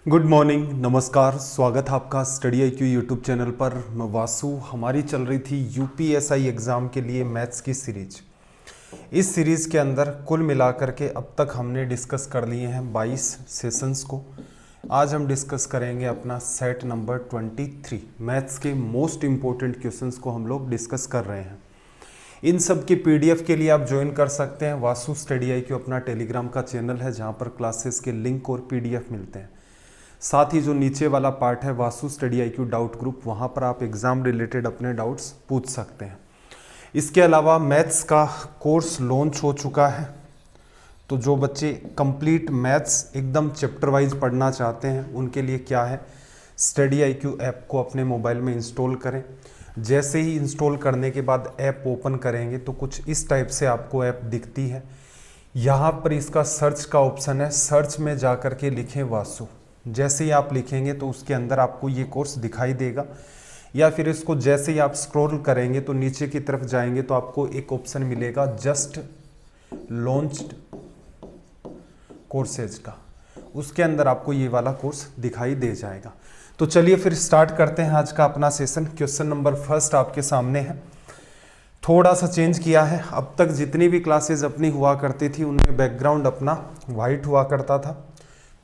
Good morning, नमस्कार। स्वागत है आपका स्टडी IQ यूट्यूब चैनल पर। मैं वासु। हमारी चल रही थी UPSI एग्ज़ाम के लिए मैथ्स की सीरीज। इस सीरीज़ के अंदर कुल मिलाकर के अब तक हमने डिस्कस कर लिए हैं 22 सेशंस को। आज हम डिस्कस करेंगे अपना सेट नंबर 23। मैथ्स के मोस्ट इम्पोर्टेंट क्वेश्चंस को हम लोग डिस्कस कर रहे हैं। इन सब की PDF के लिए आप ज्वाइन कर सकते हैं। वासु स्टडी IQ अपना टेलीग्राम का चैनल है जहाँ पर क्लासेस के लिंक और PDF मिलते हैं। साथ ही जो नीचे वाला पार्ट है Vasu study IQ doubt group, वहाँ पर आप एग्ज़ाम रिलेटेड अपने डाउट्स पूछ सकते हैं। इसके अलावा मैथ्स का कोर्स लॉन्च हो चुका है, तो जो बच्चे कंप्लीट मैथ्स एकदम चैप्टर वाइज पढ़ना चाहते हैं उनके लिए क्या है, स्टडी IQ ऐप को अपने मोबाइल में इंस्टॉल करें। जैसे ही इंस्टॉल करने के बाद ऐप ओपन करेंगे तो कुछ इस टाइप से आपको ऐप दिखती है। यहाँ पर इसका सर्च का ऑप्शन है, सर्च में जा कर के लिखें वासु। जैसे ही आप लिखेंगे तो उसके अंदर आपको ये कोर्स दिखाई देगा, या फिर इसको जैसे ही आप स्क्रॉल करेंगे तो नीचे की तरफ जाएंगे तो आपको एक ऑप्शन मिलेगा जस्ट लॉन्च्ड कोर्सेज का। उसके अंदर आपको ये वाला कोर्स दिखाई दे जाएगा। तो चलिए फिर स्टार्ट करते हैं आज का अपना सेशन। क्वेश्चन नंबर फर्स्ट आपके सामने है। थोड़ा सा चेंज किया है। अब तक जितनी भी क्लासेज अपनी हुआ करती थी उनमें बैकग्राउंड अपना वाइट हुआ करता था।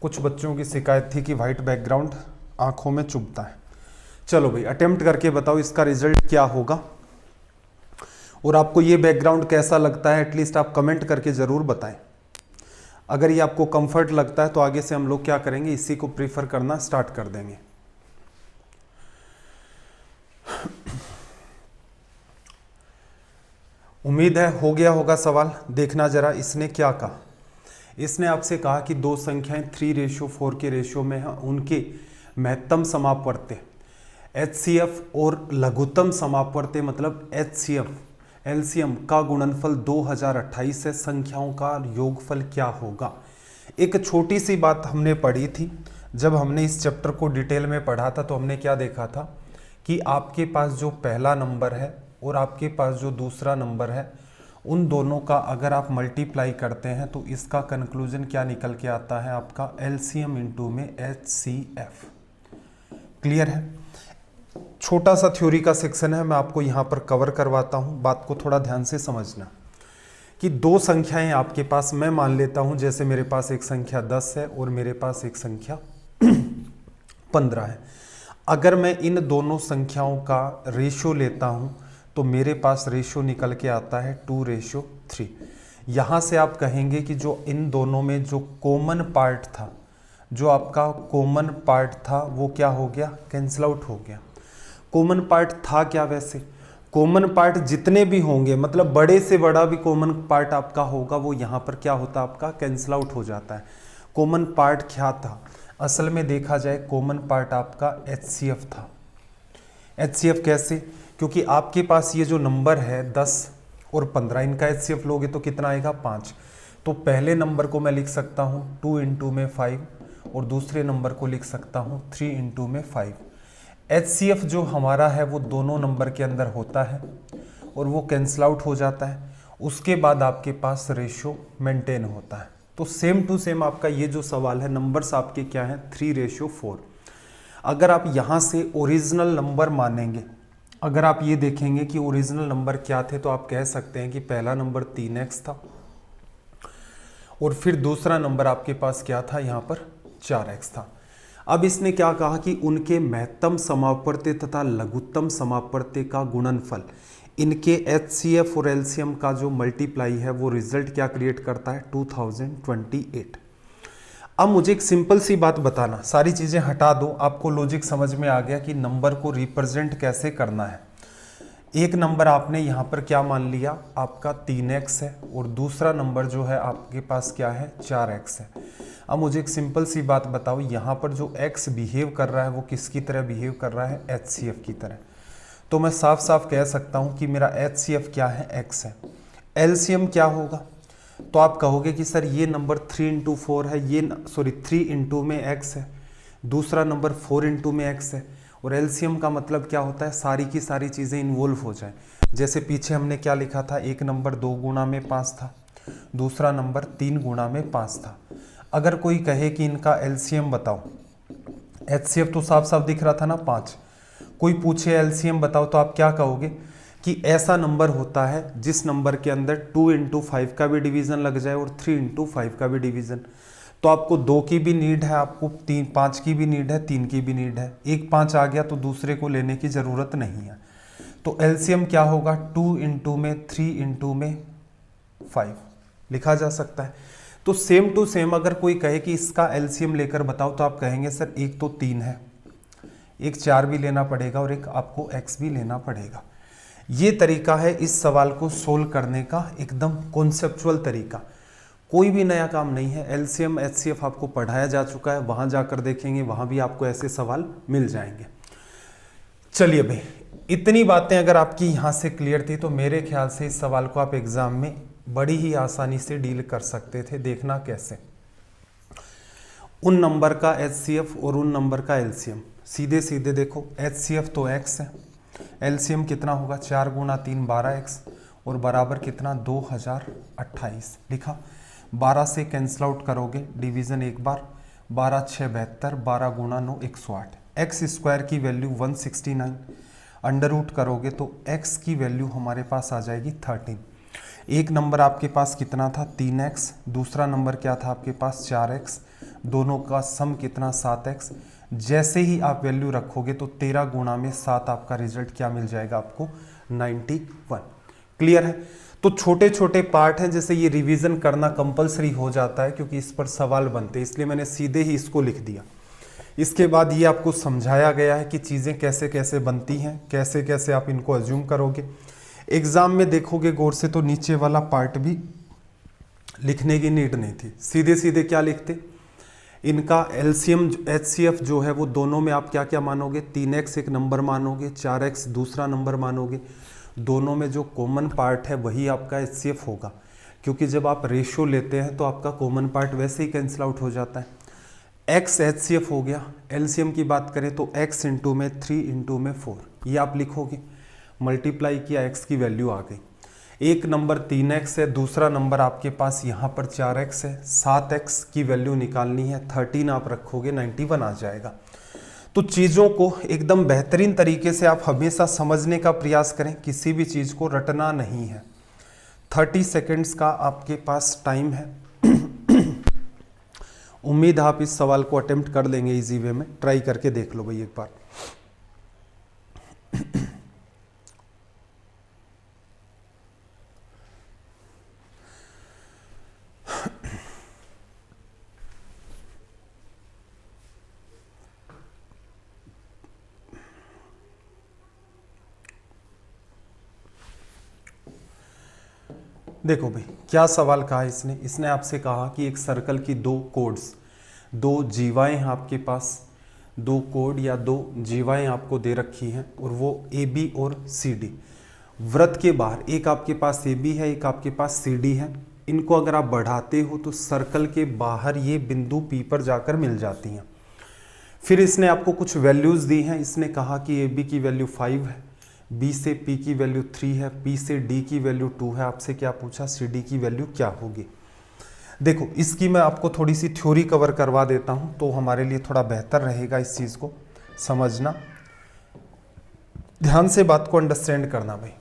कुछ बच्चों की शिकायत थी कि वाइट बैकग्राउंड आंखों में चुभता है। चलो भाई, अटेम्प्ट करके बताओ इसका रिजल्ट क्या होगा, और आपको ये बैकग्राउंड कैसा लगता है एटलीस्ट आप कमेंट करके ज़रूर बताएं। अगर ये आपको कंफर्ट लगता है तो आगे से हम लोग क्या करेंगे, इसी को प्रीफर करना स्टार्ट कर देंगे। उम्मीद है हो गया होगा सवाल। देखना जरा इसने क्या कहा। इसने आपसे कहा कि दो संख्याएं 3:4 के रेशियो में हैं, उनके महत्तम समापवर्त्य HCF और लघुत्तम समापवर्त्य मतलब HCF LCM का गुणनफल 2028 है। संख्याओं का योगफल क्या होगा। एक छोटी सी बात हमने पढ़ी थी जब हमने इस चैप्टर को डिटेल में पढ़ा था, तो हमने क्या देखा था कि आपके पास जो पहला नंबर है और आपके पास जो दूसरा नंबर है, उन दोनों का अगर आप मल्टीप्लाई करते हैं तो इसका कंक्लूजन क्या निकल के आता है, आपका LCM इंटू में HCF। क्लियर है। छोटा सा थ्योरी का सेक्शन है, मैं आपको यहाँ पर कवर करवाता हूँ। बात को थोड़ा ध्यान से समझना कि दो संख्याएं आपके पास, मैं मान लेता हूँ जैसे मेरे पास एक संख्या 10 है और मेरे पास एक संख्या 15 है। अगर मैं इन दोनों संख्याओं का रेशियो लेता हूँ तो मेरे पास रेशियो निकल के आता है 2:3। यहाँ से आप कहेंगे कि जो इन दोनों में जो कॉमन पार्ट था, जो आपका कॉमन पार्ट था वो क्या हो गया, कैंसिल आउट हो गया। कॉमन पार्ट था क्या, वैसे कॉमन पार्ट जितने भी होंगे, मतलब बड़े से बड़ा भी कॉमन पार्ट आपका होगा, वो यहाँ पर क्या होता है, आपका कैंसिल आउट हो जाता है। कॉमन पार्ट क्या था, असल में देखा जाए कॉमन पार्ट आपका HCF था। HCF कैसे, क्योंकि आपके पास ये जो नंबर है 10 और 15, इनका HCF लोगे तो कितना आएगा, 5। तो पहले नंबर को मैं लिख सकता हूँ 2 इंटू में 5 और दूसरे नंबर को लिख सकता हूँ 3 इंटू में 5। HCF जो हमारा है वो दोनों नंबर के अंदर होता है और वो कैंसिल आउट हो जाता है। उसके बाद आपके पास रेशियो मेंटेन होता है। तो सेम टू सेम आपका ये जो सवाल है, नंबर्स आपके क्या हैं, 3:4। अगर आप यहाँ से ओरिजिनल नंबर मानेंगे, अगर आप ये देखेंगे कि ओरिजिनल नंबर क्या थे, तो आप कह सकते हैं कि पहला नंबर 3x था और फिर दूसरा नंबर आपके पास क्या था, यहाँ पर 4x था। अब इसने क्या कहा कि उनके महत्तम समापवर्त्य तथा लघुत्तम समापवर्त्य का गुणनफल, इनके HCF और LCM का जो मल्टीप्लाई है वो रिजल्ट क्या क्रिएट करता है, 2028। अब मुझे एक सिंपल सी बात बताना, सारी चीज़ें हटा दो, आपको लॉजिक समझ में आ गया कि नंबर को रिप्रेजेंट कैसे करना है। एक नंबर आपने यहाँ पर क्या मान लिया, आपका 3x है और दूसरा नंबर जो है आपके पास क्या है, 4x है। अब मुझे एक सिंपल सी बात बताओ, यहाँ पर जो x बिहेव कर रहा है वो किसकी तरह बिहेव कर रहा है, HCF की तरह। तो मैं साफ साफ कह सकता हूँ कि मेरा HCF क्या है, x है। LCM क्या होगा, तो आप कहोगे कि सर ये नंबर 3 इंटू 4 है, ये 3 इंटू में x है, दूसरा नंबर 4 इंटू में x है। और LCM का मतलब क्या होता है, सारी की सारी चीज़ें इन्वॉल्व हो जाए। जैसे पीछे हमने क्या लिखा था, एक नंबर 2 गुना में 5 था, दूसरा नंबर 3 गुना में 5 था। अगर कोई कहे कि इनका LCM बताओ, HCF तो साफ साफ दिख रहा था ना 5। कोई पूछे LCM बताओ तो आप क्या कहोगे कि ऐसा नंबर होता है जिस नंबर के अंदर 2 इंटू 5 का भी डिवीजन लग जाए और 3 इंटू 5 का भी डिवीजन। तो आपको 2 की भी नीड है, आपको 5 की भी नीड है, 3 की भी नीड है। एक 5 आ गया तो दूसरे को लेने की ज़रूरत नहीं है। तो LCM क्या होगा, 2 इंटू में 3 इंटू में 5 लिखा जा सकता है। तो सेम टू सेम अगर कोई कहे कि इसका LCM लेकर बताओ तो आप कहेंगे सर एक तो 3 है, एक 4 भी लेना पड़ेगा और एक आपको x भी लेना पड़ेगा। ये तरीका है इस सवाल को सोल्व करने का, एकदम कॉन्सेप्चुअल तरीका, कोई भी नया काम नहीं है। LCM HCF आपको पढ़ाया जा चुका है, वहां जाकर देखेंगे, वहां भी आपको ऐसे सवाल मिल जाएंगे। चलिए भाई, इतनी बातें अगर आपकी यहाँ से क्लियर थी तो मेरे ख्याल से इस सवाल को आप एग्जाम में बड़ी ही आसानी से डील कर सकते थे। देखना कैसे, उन नंबर का HCF और उन नंबर का LCM, सीधे सीधे देखो, HCF तो x है, LCM कितना होगा, 4 गुना 3 12x और बराबर कितना 2028 लिखा। 12 से कैंसिल आउट करोगे, डिवीजन एक बार, 12 6 72, 12 गुना 9 108। एक्स स्क्वायर की वैल्यू 169, अंडर रूट करोगे तो x की वैल्यू हमारे पास आ जाएगी 13। एक नंबर आपके पास कितना था 3x, दूसरा नंबर क्या था आपके पास 4x, दोनों का सम कितना 7x। जैसे ही आप वैल्यू रखोगे तो 13 गुणा में 7 आपका रिजल्ट क्या मिल जाएगा आपको 91। क्लियर है। तो छोटे छोटे पार्ट हैं, जैसे ये रिवीजन करना कंपलसरी हो जाता है क्योंकि इस पर सवाल बनते हैं, इसलिए मैंने सीधे ही इसको लिख दिया। इसके बाद ये आपको समझाया गया है कि चीज़ें कैसे कैसे बनती हैं, कैसे कैसे आप इनको अज्यूम करोगे। एग्जाम में देखोगे गौर से तो नीचे वाला पार्ट भी लिखने की नीड नहीं थी, सीधे सीधे क्या लिखते, इनका LCM HCF जो है वो दोनों में आप क्या क्या मानोगे, 3x एक नंबर मानोगे, 4x दूसरा नंबर मानोगे, दोनों में जो कॉमन पार्ट है वही आपका HCF होगा, क्योंकि जब आप रेशियो लेते हैं तो आपका कॉमन पार्ट वैसे ही कैंसिल आउट हो जाता है। x HCF हो गया। LCM की बात करें तो x इंटू में 3 इंटू में 4, ये आप लिखोगे, मल्टीप्लाई किया x की वैल्यू आ गई। एक नंबर 3x है, दूसरा नंबर आपके पास यहाँ पर 4x है, 7x की वैल्यू निकालनी है, 13 आप रखोगे 91 आ जाएगा। तो चीज़ों को एकदम बेहतरीन तरीके से आप हमेशा समझने का प्रयास करें, किसी भी चीज़ को रटना नहीं है। 30 सेकेंड्स का आपके पास टाइम है। उम्मीद है आप इस सवाल को अटेम्प्ट कर लेंगे इजी वे में, ट्राई करके देख लो भाई एक बार। देखो भाई क्या सवाल कहा इसने आपसे कहा कि एक सर्कल की दो कोड्स, दो जीवाएं हैं आपके पास, दो कोड या दो जीवाएं आपको दे रखी हैं और वो AB और CD। वृत्त के बाहर एक आपके पास AB है, एक आपके पास CD है। इनको अगर आप बढ़ाते हो तो सर्कल के बाहर ये बिंदु P पर जाकर मिल जाती हैं। फिर इसने आपको कुछ वैल्यूज़ दी हैं। इसने कहा कि AB की वैल्यू 5 है, B से P की वैल्यू 3 है, P से D की वैल्यू 2 है। आपसे क्या पूछा, CD की वैल्यू क्या होगी। देखो इसकी मैं आपको थोड़ी सी थ्योरी कवर करवा देता हूं तो हमारे लिए थोड़ा बेहतर रहेगा इस चीज़ को समझना। ध्यान से बात को अंडरस्टैंड करना भाई,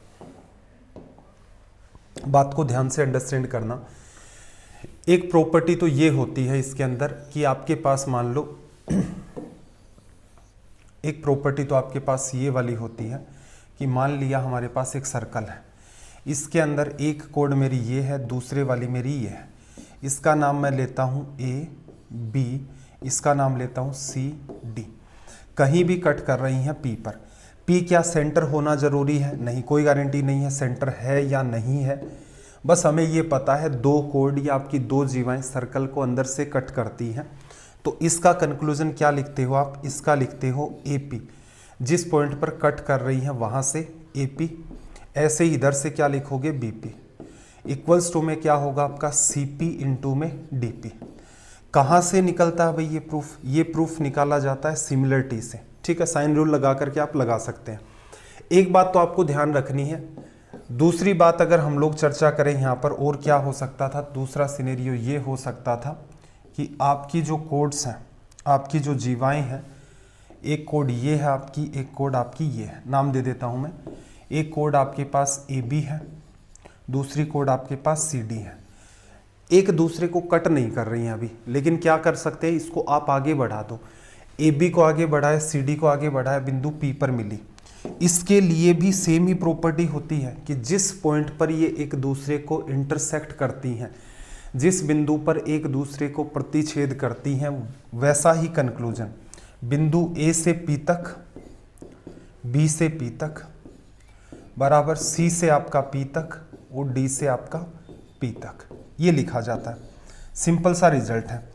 बात को ध्यान से अंडरस्टैंड करना। एक प्रॉपर्टी तो ये होती है इसके अंदर कि आपके पास मान लो एक प्रॉपर्टी तो आपके पास ये वाली होती है कि मान लिया हमारे पास एक सर्कल है, इसके अंदर एक कोड मेरी ये है, दूसरे वाली मेरी ये है। इसका नाम मैं लेता हूँ AB, इसका नाम लेता हूँ CD। कहीं भी कट कर रही हैं P पर। P क्या सेंटर होना ज़रूरी है? नहीं, कोई गारंटी नहीं है सेंटर है या नहीं है। बस हमें ये पता है दो कोड या आपकी दो जीवाएं सर्कल को अंदर से कट करती हैं। तो इसका कंक्लूजन क्या लिखते हो आप? इसका लिखते हो AP। जिस पॉइंट पर कट कर रही हैं वहाँ से AP। ऐसे ही इधर से क्या लिखोगे BP। इक्वल्स टू में क्या होगा आपका CP इंटू में DP। कहाँ से निकलता है भाई ये प्रूफ? ये प्रूफ निकाला जाता है सिमिलरिटी से। ठीक है, साइन रूल लगा करके आप लगा सकते हैं। एक बात तो आपको ध्यान रखनी है। दूसरी बात अगर हम लोग चर्चा करें यहाँ पर और क्या हो सकता था, दूसरा सिनेरियो ये हो सकता था कि आपकी जो कोड्स हैं, आपकी जो जीवाएं हैं एक कोड ये है आपकी, एक कोड आपकी ये है, नाम दे देता हूँ मैं। एक कोड आपके पास AB है, दूसरी कोड आपके पास CD है। एक दूसरे को कट नहीं कर रही हैं अभी, लेकिन क्या कर सकते हैं, इसको आप आगे बढ़ा दो। AB को आगे बढ़ाया, CD को आगे बढ़ाया, बिंदु P पर मिली। इसके लिए भी सेम ही प्रॉपर्टी होती है कि जिस पॉइंट पर ये एक दूसरे को इंटरसेक्ट करती हैं, जिस बिंदु पर एक दूसरे को प्रतिच्छेद करती हैं, वैसा ही कंक्लूजन बिंदु A से P तक, B से P तक बराबर C से आपका P तक और D से आपका P तक, ये लिखा जाता है। सिंपल सा रिजल्ट है।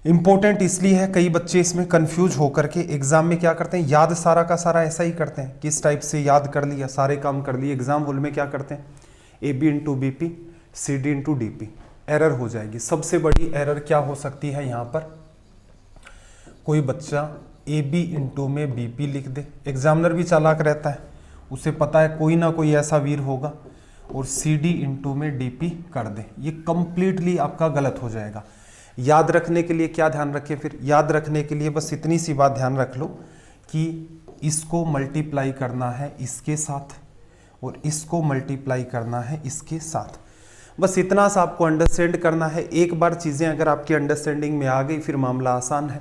इंपॉर्टेंट इसलिए है, कई बच्चे इसमें कंफ्यूज होकर के एग्जाम में क्या करते हैं, याद सारा का सारा ऐसा ही करते हैं, किस टाइप से याद कर लिया, सारे काम कर लिए। एग्जाम हॉल में क्या करते हैं, AB into BP, CD into DP, error हो जाएगी। सबसे बड़ी एरर क्या हो सकती है यहाँ पर, कोई बच्चा AB इंटू में BP लिख दे। एग्जामिनर भी चालाक रहता है, उसे पता है कोई ना कोई ऐसा वीर होगा, और CD इंटू में DP कर दे। ये कंप्लीटली आपका गलत हो जाएगा। याद रखने के लिए क्या ध्यान रखें, फिर याद रखने के लिए बस इतनी सी बात ध्यान रख लो कि इसको मल्टीप्लाई करना है इसके साथ और इसको मल्टीप्लाई करना है इसके साथ। बस इतना सा आपको अंडरस्टैंड करना है। एक बार चीज़ें अगर आपकी अंडरस्टैंडिंग में आ गई, फिर मामला आसान है।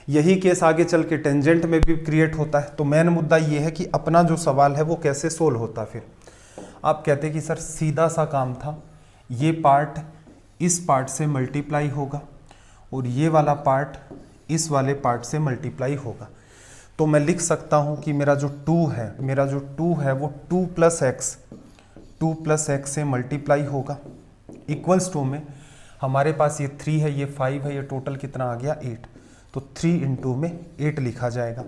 यही केस आगे चल के टेंजेंट में भी क्रिएट होता है। तो मेन मुद्दा ये है कि अपना जो सवाल है वो कैसे सोल्व होता। फिर आप कहते कि सर सीधा सा काम था, ये पार्ट इस पार्ट से मल्टीप्लाई होगा और ये वाला पार्ट इस वाले पार्ट से मल्टीप्लाई होगा। तो मैं लिख सकता हूँ कि मेरा जो 2 है वो 2 प्लस एक्स से मल्टीप्लाई होगा। इक्वल्स टू में हमारे पास ये 3 है, ये 5 है, ये टोटल कितना आ गया 8। तो 3 इंटू में 8 लिखा जाएगा।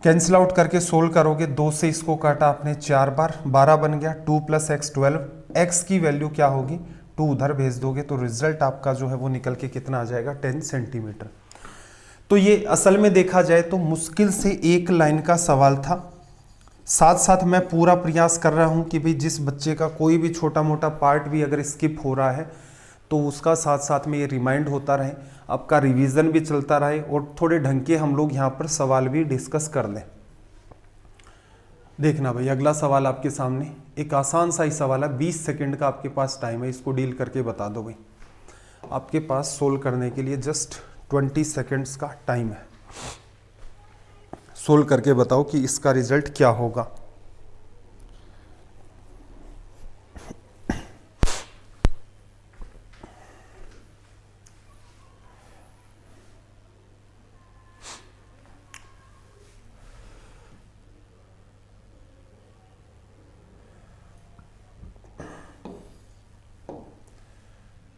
कैंसिल आउट करके सोल्व करोगे, 2 से इसको काटा आपने 4 बार, 12 बन गया। 2 प्लस एक्स 12, एक्स की वैल्यू क्या होगी 2 उधर भेज दोगे तो रिजल्ट आपका जो है वो निकल के कितना आ जाएगा 10 सेंटीमीटर। तो ये असल में देखा जाए तो मुश्किल से एक लाइन का सवाल था। साथ साथ मैं पूरा प्रयास कर रहा हूँ कि भाई जिस बच्चे का कोई भी छोटा मोटा पार्ट भी अगर स्किप हो रहा है तो उसका साथ साथ में ये रिमाइंड होता रहे, आपका रिवीजन भी चलता रहे और थोड़े ढंग के हम लोग यहाँ पर सवाल भी डिस्कस कर लें। देखना भाई अगला सवाल आपके सामने एक आसान सा ही सवाल है, 20 सेकंड का आपके पास टाइम है, इसको डील करके बता दो भाई। आपके पास सोल्व करने के लिए जस्ट 20 सेकंड्स का टाइम है। सोल्व करके बताओ कि इसका रिजल्ट क्या होगा।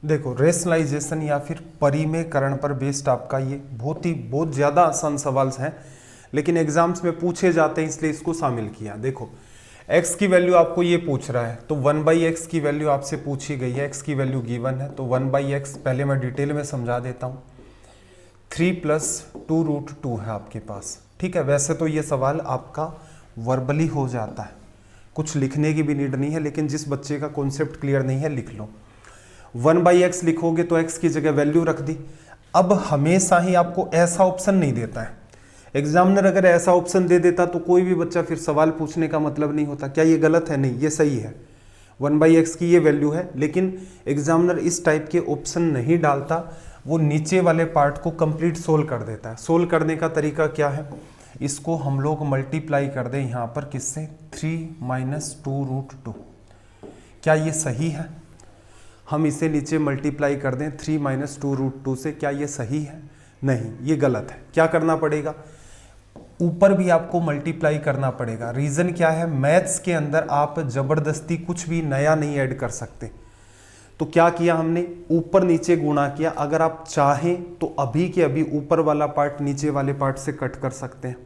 देखो रेशनलाइजेशन या फिर परिमेयकरण पर बेस्ड आपका ये बहुत ज़्यादा आसान सवाल हैं, लेकिन एग्जाम्स में पूछे जाते हैं इसलिए इसको शामिल किया। देखो x की वैल्यू आपको ये पूछ रहा है तो 1/x की वैल्यू आपसे पूछी गई है, x की वैल्यू गिवन है तो 1/x पहले मैं डिटेल में समझा देता हूँ। 3 + 2√2 है आपके पास, ठीक है। वैसे तो ये सवाल आपका वर्बली हो जाता है, कुछ लिखने की भी नीड नहीं है, लेकिन जिस बच्चे का कॉन्सेप्ट क्लियर नहीं है लिख लो। 1/x लिखोगे तो x की जगह वैल्यू रख दी। अब हमेशा ही आपको ऐसा ऑप्शन नहीं देता है। एग्जामिनर अगर ऐसा ऑप्शन दे देता तो कोई भी बच्चा फिर सवाल पूछने का मतलब नहीं होता। क्या ये गलत है? नहीं, ये सही है। 1/x की ये वैल्यू है, लेकिन एग्जामिनर इस टाइप के ऑप्शन नहीं डालता, वो नीचे वाले पार्ट को कंप्लीट सोल्व कर देता है। सोल्व करने का तरीका क्या है, इसको हम लोग मल्टीप्लाई कर दें यहाँ पर किससे, 3 - 2√2। क्या ये सही है? हम इसे नीचे मल्टीप्लाई कर दें 3 - 2√2 से, क्या ये सही है? नहीं, ये गलत है। क्या करना पड़ेगा, ऊपर भी आपको मल्टीप्लाई करना पड़ेगा। रीज़न क्या है, मैथ्स के अंदर आप ज़बरदस्ती कुछ भी नया नहीं ऐड कर सकते। तो क्या किया हमने, ऊपर नीचे गुणा किया। अगर आप चाहें तो अभी के अभी ऊपर वाला पार्ट नीचे वाले पार्ट से कट कर सकते हैं।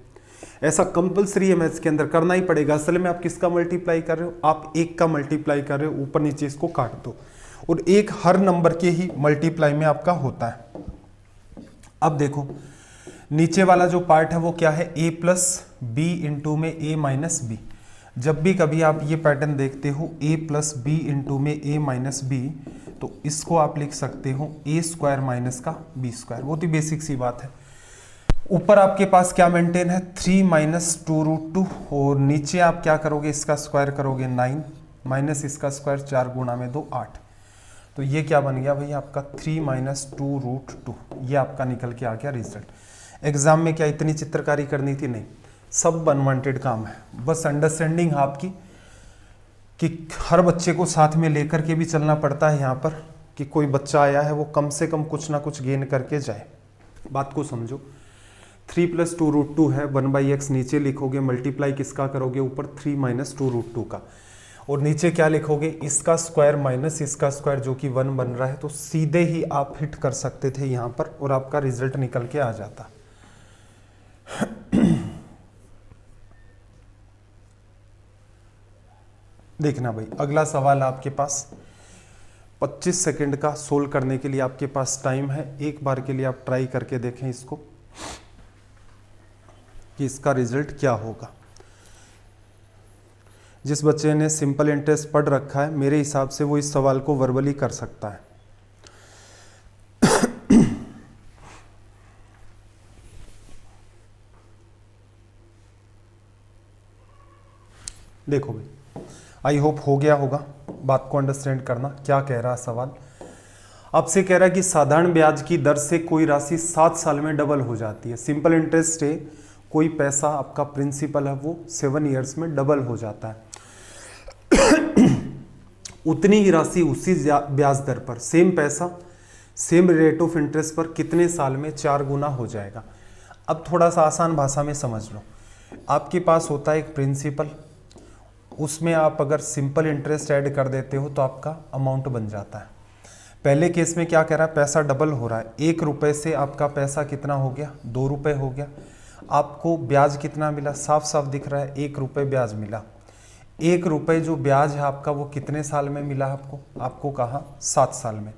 ऐसा कंपलसरी है मैथ्स के अंदर, करना ही पड़ेगा। असल में आप किसका मल्टीप्लाई कर रहे हो, आप 1 का मल्टीप्लाई कर रहे हो, ऊपर नीचे इसको काट दो, और 1 हर नंबर के ही मल्टीप्लाई में आपका होता है। अब देखो नीचे वाला जो पार्ट है वो क्या है, a + b इंटू में a - b। जब भी कभी आप ये पैटर्न देखते हो a + b इंटू में a - b, तो इसको आप लिख सकते हो a² - का b²। बहुत ही बेसिक सी बात है। ऊपर आपके पास क्या मेंटेन है 3 माइनस 2√2 और नीचे आप क्या करोगे इसका स्क्वायर करोगे 9 माइनस इसका स्क्वायर 4 गुणा में 2 8। तो ये क्या बन गया भैया आपका 3 माइनस 2√2। ये आपका निकल के आ गया रिजल्ट। एग्जाम में क्या इतनी चित्रकारी करनी थी? नहीं, सब अनवांटेड काम है। बस अंडरस्टैंडिंग आपकी कि हर बच्चे को साथ में लेकर के भी चलना पड़ता है यहाँ पर, कि कोई बच्चा आया है वो कम से कम कुछ ना कुछ गेन करके जाए। बात को समझो। 3 प्लस 2√2 है, 1/x नीचे लिखोगे, मल्टीप्लाई किसका करोगे ऊपर 3 माइनस 2√2 का, और नीचे क्या लिखोगे इसका स्क्वायर माइनस इसका स्क्वायर जो कि 1 बन रहा है। तो सीधे ही आप हिट कर सकते थे यहाँ पर और आपका रिजल्ट निकल के आ जाता। देखना भाई, अगला सवाल आपके पास 25 सेकंड का सोल्व करने के लिए आपके पास टाइम है। एक बार के लिए आप ट्राई करके देखें इसको कि इसका रिजल्ट क्या होगा। जिस बच्चे ने सिंपल इंटरेस्ट पढ़ रखा है मेरे हिसाब से वो इस सवाल को वर्बली कर सकता है। देखो भाई, आई होप हो गया होगा। बात को अंडरस्टैंड करना, क्या कह रहा है सवाल। आपसे कह रहा है कि साधारण ब्याज की दर से कोई राशि 7 साल में डबल हो जाती है। सिंपल इंटरेस्ट है, कोई पैसा आपका प्रिंसिपल है वो 7 ईयर्स में डबल हो जाता है। उतनी ही राशि उसी ब्याज दर पर, सेम पैसा सेम रेट ऑफ इंटरेस्ट पर कितने साल में 4 गुना हो जाएगा। अब थोड़ा सा आसान भाषा में समझ लो। आपके पास होता है एक प्रिंसिपल, उसमें आप अगर सिंपल इंटरेस्ट ऐड कर देते हो तो आपका अमाउंट बन जाता है। पहले केस में क्या कह रहा है, पैसा डबल हो रहा है। 1 रुपये से आपका पैसा कितना हो गया, 2 रुपये हो गया। आपको ब्याज कितना मिला, साफ साफ दिख रहा है 1 रुपये ब्याज मिला। 1 रुपये जो ब्याज है आपका वो कितने साल में मिला आपको कहा 7 साल में।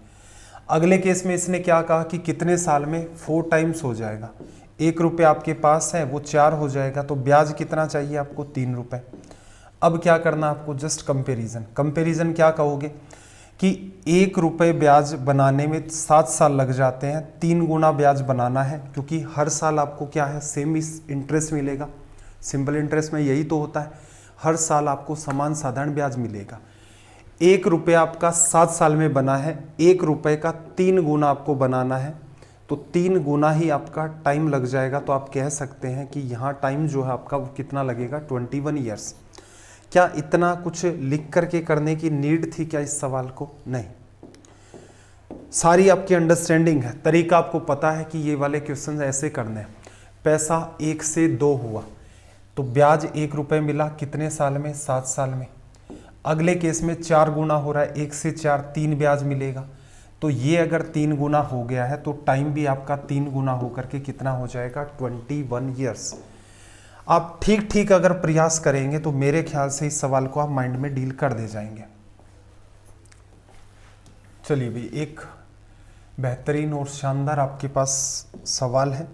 अगले केस में इसने क्या कहा कि कितने साल में 4 टाइम्स हो जाएगा। 1 रुपये आपके पास है वो 4 हो जाएगा, तो ब्याज कितना चाहिए आपको 3 रुपये। अब क्या करना आपको, जस्ट कंपेरिजन क्या कहोगे कि 1 रुपये ब्याज बनाने में 7 साल लग जाते हैं, 3 गुना ब्याज बनाना है, क्योंकि हर साल आपको क्या है सेम इंटरेस्ट मिलेगा। सिंपल इंटरेस्ट में यही तो होता है, हर साल आपको समान साधारण ब्याज मिलेगा। 1 रुपये आपका 7 साल में बना है, 1 रुपये का 3 गुना आपको बनाना है, तो 3 गुना ही आपका टाइम लग जाएगा। तो आप कह सकते हैं कि यहाँ टाइम जो है आपका वो कितना लगेगा 21 ईयर्स। क्या इतना कुछ लिख करके करने की नीड थी क्या इस सवाल को? नहीं, सारी आपकी अंडरस्टैंडिंग है, तरीका आपको पता है कि ये वाले क्वेश्चन ऐसे करने हैं। पैसा 1 से 2 हुआ तो ब्याज 1 रुपये मिला, कितने साल में 7 साल में। अगले केस में 4 गुना हो रहा है, 1 से 4 3 ब्याज मिलेगा। तो ये अगर 3 गुना हो गया है तो टाइम भी आपका 3 गुना होकर के कितना हो जाएगा 21 ईयर्स। आप ठीक अगर प्रयास करेंगे तो मेरे ख्याल से इस सवाल को आप माइंड में डील कर दे जाएंगे। चलिए भाई, एक बेहतरीन और शानदार आपके पास सवाल है।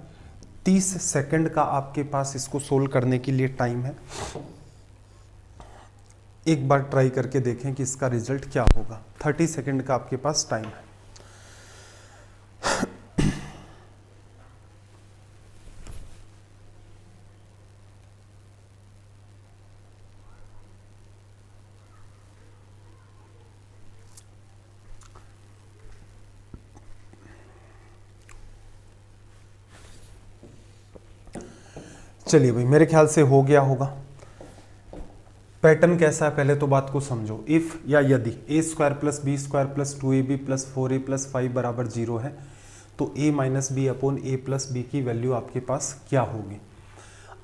30 सेकंड का आपके पास इसको सोल्व करने के लिए टाइम है। एक बार ट्राई करके देखें कि इसका रिजल्ट क्या होगा। 30 सेकंड का आपके पास टाइम है। चलिए भाई, मेरे ख्याल से हो गया होगा। पैटर्न कैसा है पहले तो बात को समझो। इफ या यदि a² + b² + 2ab + 4a + 5 बराबर 0 है तो a - b upon a + b की वैल्यू आपके पास क्या होगी।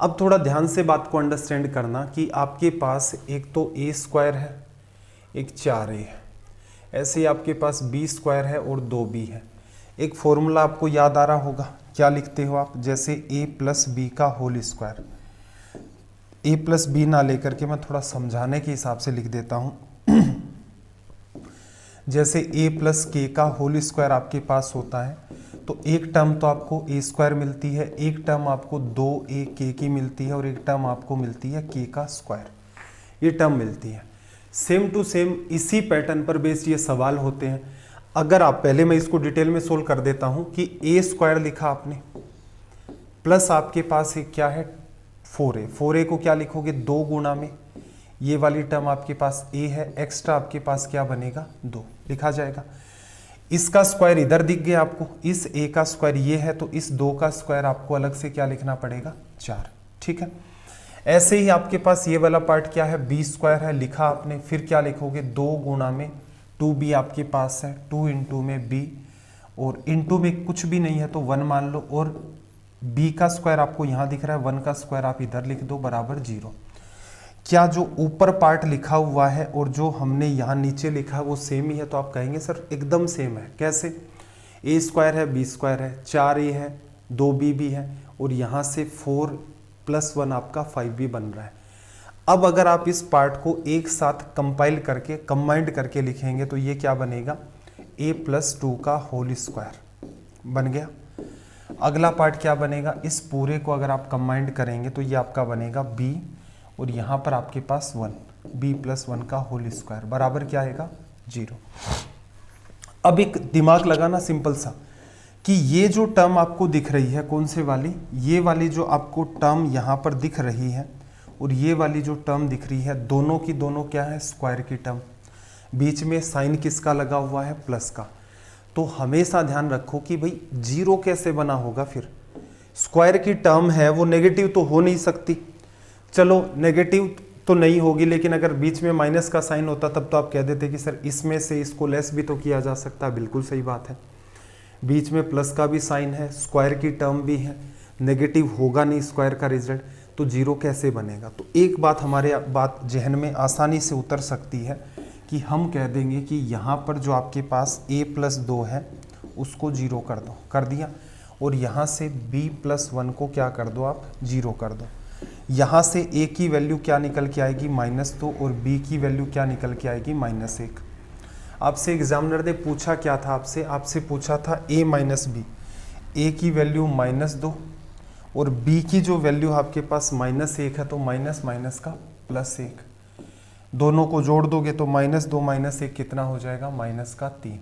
अब थोड़ा ध्यान से बात को अंडरस्टैंड करना कि आपके पास एक तो a² है, एक 4a है, ऐसे ही आपके पास b² है और 2b है। एक फॉर्मूला आपको याद आ रहा होगा, क्या लिखते हो आप, जैसे a + b का होल स्क्वायर। a + b ना लेकर के मैं थोड़ा समझाने के हिसाब से लिख देता हूं। जैसे a + k का होल स्क्वायर आपके पास होता है तो एक टर्म तो आपको a² मिलती है, एक टर्म आपको 2ak की मिलती है और एक टर्म आपको मिलती है k का स्क्वायर, ये टर्म मिलती है। सेम टू सेम इसी पैटर्न पर बेस्ड ये सवाल होते हैं। अगर आप पहले, मैं इसको डिटेल में सोल्व कर देता हूं कि a² लिखा आपने, प्लस आपके पास एक क्या है 4a, 4a को क्या लिखोगे 2 गुना में, ये वाली टर्म आपके पास a है, एक्स्ट्रा आपके पास क्या बनेगा 2 लिखा जाएगा। इसका स्क्वायर इधर दिख गया आपको, इस a का स्क्वायर ये है, तो इस 2 का स्क्वायर आपको अलग से क्या लिखना पड़ेगा 4। ठीक है, ऐसे ही आपके पास ये वाला पार्ट क्या है b स्क्वायर है, लिखा आपने, फिर क्या लिखोगे 2 गुना में 2b आपके पास है, 2 इंटू में b, और इंटू में कुछ भी नहीं है तो 1 मान लो, और b का स्क्वायर आपको यहाँ दिख रहा है, 1 का स्क्वायर आप इधर लिख दो बराबर 0। क्या जो ऊपर पार्ट लिखा हुआ है और जो हमने यहाँ नीचे लिखा है वो सेम ही है? तो आप कहेंगे सर एकदम सेम है। कैसे? a स्क्वायर है, b स्क्वायर है, 4a है, 2b भी है, और यहाँ से 4 + 1 आपका 5b बन रहा है। अब अगर आप इस पार्ट को एक साथ कंपाइल करके कंबाइंड करके लिखेंगे तो ये क्या बनेगा a + 2 का होल स्क्वायर बन गया। अगला पार्ट क्या बनेगा, इस पूरे को अगर आप कंबाइंड करेंगे तो ये आपका बनेगा b, और यहाँ पर आपके पास 1, b + 1 का होल स्क्वायर बराबर क्या आएगा 0। अब एक दिमाग लगाना सिंपल सा कि ये जो टर्म आपको दिख रही है कौन से वाली, ये वाली जो आपको टर्म यहाँ पर दिख रही है और ये वाली जो टर्म दिख रही है, दोनों की दोनों क्या है स्क्वायर की टर्म, बीच में साइन किसका लगा हुआ है प्लस का। तो हमेशा ध्यान रखो कि भाई 0 कैसे बना होगा, फिर स्क्वायर की टर्म है वो नेगेटिव तो हो नहीं सकती। चलो नेगेटिव तो नहीं होगी, लेकिन अगर बीच में माइनस का साइन होता तब तो आप कह देते कि सर इसमें से इसको लेस भी तो किया जा सकता है। बिल्कुल सही बात है, बीच में प्लस का भी साइन है, स्क्वायर की टर्म भी है, नेगेटिव होगा नहीं स्क्वायर का रिजल्ट, तो 0 कैसे बनेगा। तो एक बात हमारे बात जहन में आसानी से उतर सकती है कि हम कह देंगे कि यहाँ पर जो आपके पास a + 2 है उसको 0 कर दो, कर दिया, और यहाँ से b + 1 को क्या कर दो आप 0 कर दो। यहाँ से a की वैल्यू क्या निकल के आएगी -2, और b की वैल्यू क्या निकल के आएगी -1। आपसे एग्जामिनर ने पूछा क्या था, आपसे पूछा था a - b, a की वैल्यू -2 और b की जो वैल्यू आपके पास -1 है, तो माइनस माइनस का +1, दोनों को जोड़ दोगे तो -2 - 1 कितना हो जाएगा -3।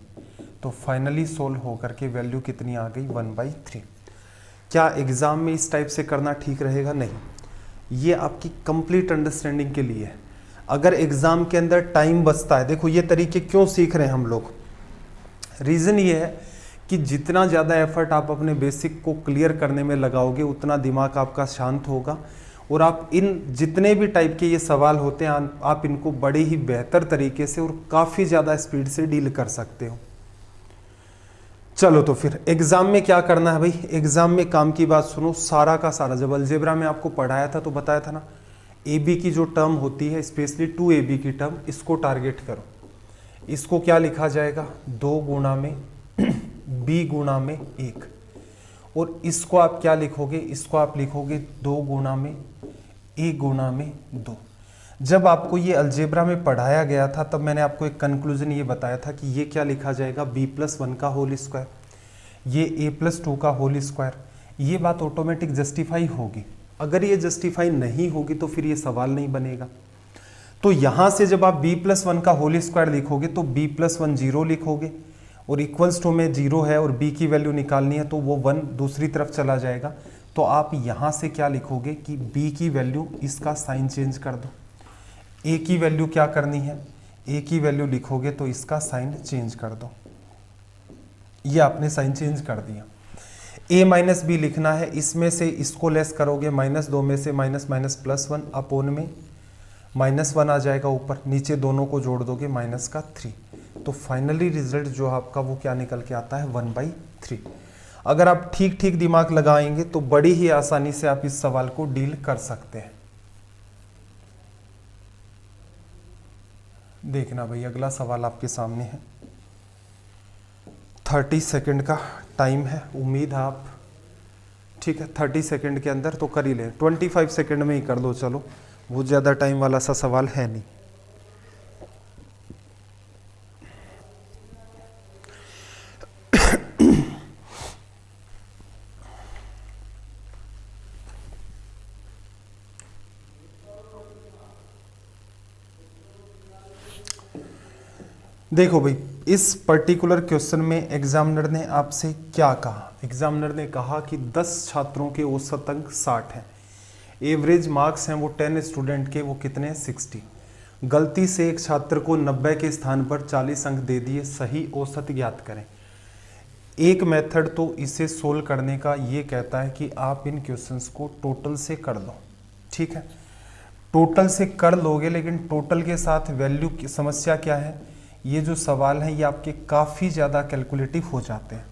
तो फाइनली सोल्व होकर के वैल्यू कितनी आ गई 1/3। क्या एग्जाम में इस टाइप से करना ठीक रहेगा? नहीं, ये आपकी कंप्लीट अंडरस्टैंडिंग के लिए है। अगर एग्जाम के अंदर टाइम बचता है, देखो ये तरीके क्यों सीख रहे हैं हम लोग, रीज़न ये है कि जितना ज़्यादा एफर्ट आप अपने बेसिक को क्लियर करने में लगाओगे उतना दिमाग आपका शांत होगा, और आप इन जितने भी टाइप के ये सवाल होते हैं आप इनको बड़े ही बेहतर तरीके से और काफ़ी ज़्यादा स्पीड से डील कर सकते हो। चलो तो फिर एग्जाम में क्या करना है भाई, एग्जाम में काम की बात सुनो, सारा का सारा जब अलजेब्रा में आपको पढ़ाया था तो बताया था ना, ए बी की जो टर्म होती है स्पेशली 2ab की टर्म, इसको टारगेट करो। इसको क्या लिखा जाएगा 2 गुना में b गुना में 1, और इसको आप क्या लिखोगे, इसको आप लिखोगे 2 गुना में a गुना में 2। जब आपको ये अलजेब्रा में पढ़ाया गया था तब मैंने आपको एक कंक्लूजन ये बताया था कि ये क्या लिखा जाएगा b + 1 का होल स्क्वायर, ये a + 2 का होल स्क्वायर। ये बात ऑटोमेटिक जस्टिफाई होगी। अगर ये जस्टिफाई नहीं होगी तो फिर ये सवाल नहीं बनेगा। तो यहाँ से जब आप b + 1 का होल स्क्वायर लिखोगे तो b + 1 0 लिखोगे, और इक्वल्स टू में 0 है और b की वैल्यू निकालनी है तो वो 1 दूसरी तरफ चला जाएगा। तो आप यहाँ से क्या लिखोगे कि b की वैल्यू, इसका साइन चेंज कर दो, a की वैल्यू क्या करनी है, a की वैल्यू लिखोगे तो इसका साइन चेंज कर दो। ये आपने साइन चेंज कर दिया। a - b लिखना है, इसमें से इसको लेस करोगे, -2 में से -1 अपॉन में -1 आ जाएगा ऊपर, नीचे दोनों को जोड़ दोगे -3। तो फाइनली रिजल्ट जो आपका वो क्या निकल के आता है 1/3। अगर आप ठीक ठीक दिमाग लगाएंगे तो बड़ी ही आसानी से आप इस सवाल को डील कर सकते हैं। देखना भाई अगला सवाल आपके सामने है, 30 सेकंड का टाइम है, उम्मीद है आप ठीक है 30 सेकंड के अंदर तो कर ही ले, 25 सेकंड में ही कर दो, चलो बहुत ज़्यादा टाइम वाला सा सवाल है नहीं। देखो भाई इस पर्टिकुलर क्वेश्चन में एग्जामिनर ने आपसे क्या कहा? एग्जामिनर ने कहा कि 10 छात्रों के औसत अंक 60 हैं, एवरेज मार्क्स हैं वो 10 स्टूडेंट के, वो कितने हैं? 60। गलती से एक छात्र को 90 के स्थान पर 40 अंक दे दिए, सही औसत ज्ञात करें। एक मेथड तो इसे सोल्व करने का ये कहता है कि आप इन क्वेश्चंस को टोटल से कर लो, ठीक है, टोटल से कर लोगे, लेकिन टोटल के साथ वैल्यू की समस्या क्या है, ये जो सवाल हैं ये आपके काफ़ी ज़्यादा कैलकुलेटिव हो जाते हैं।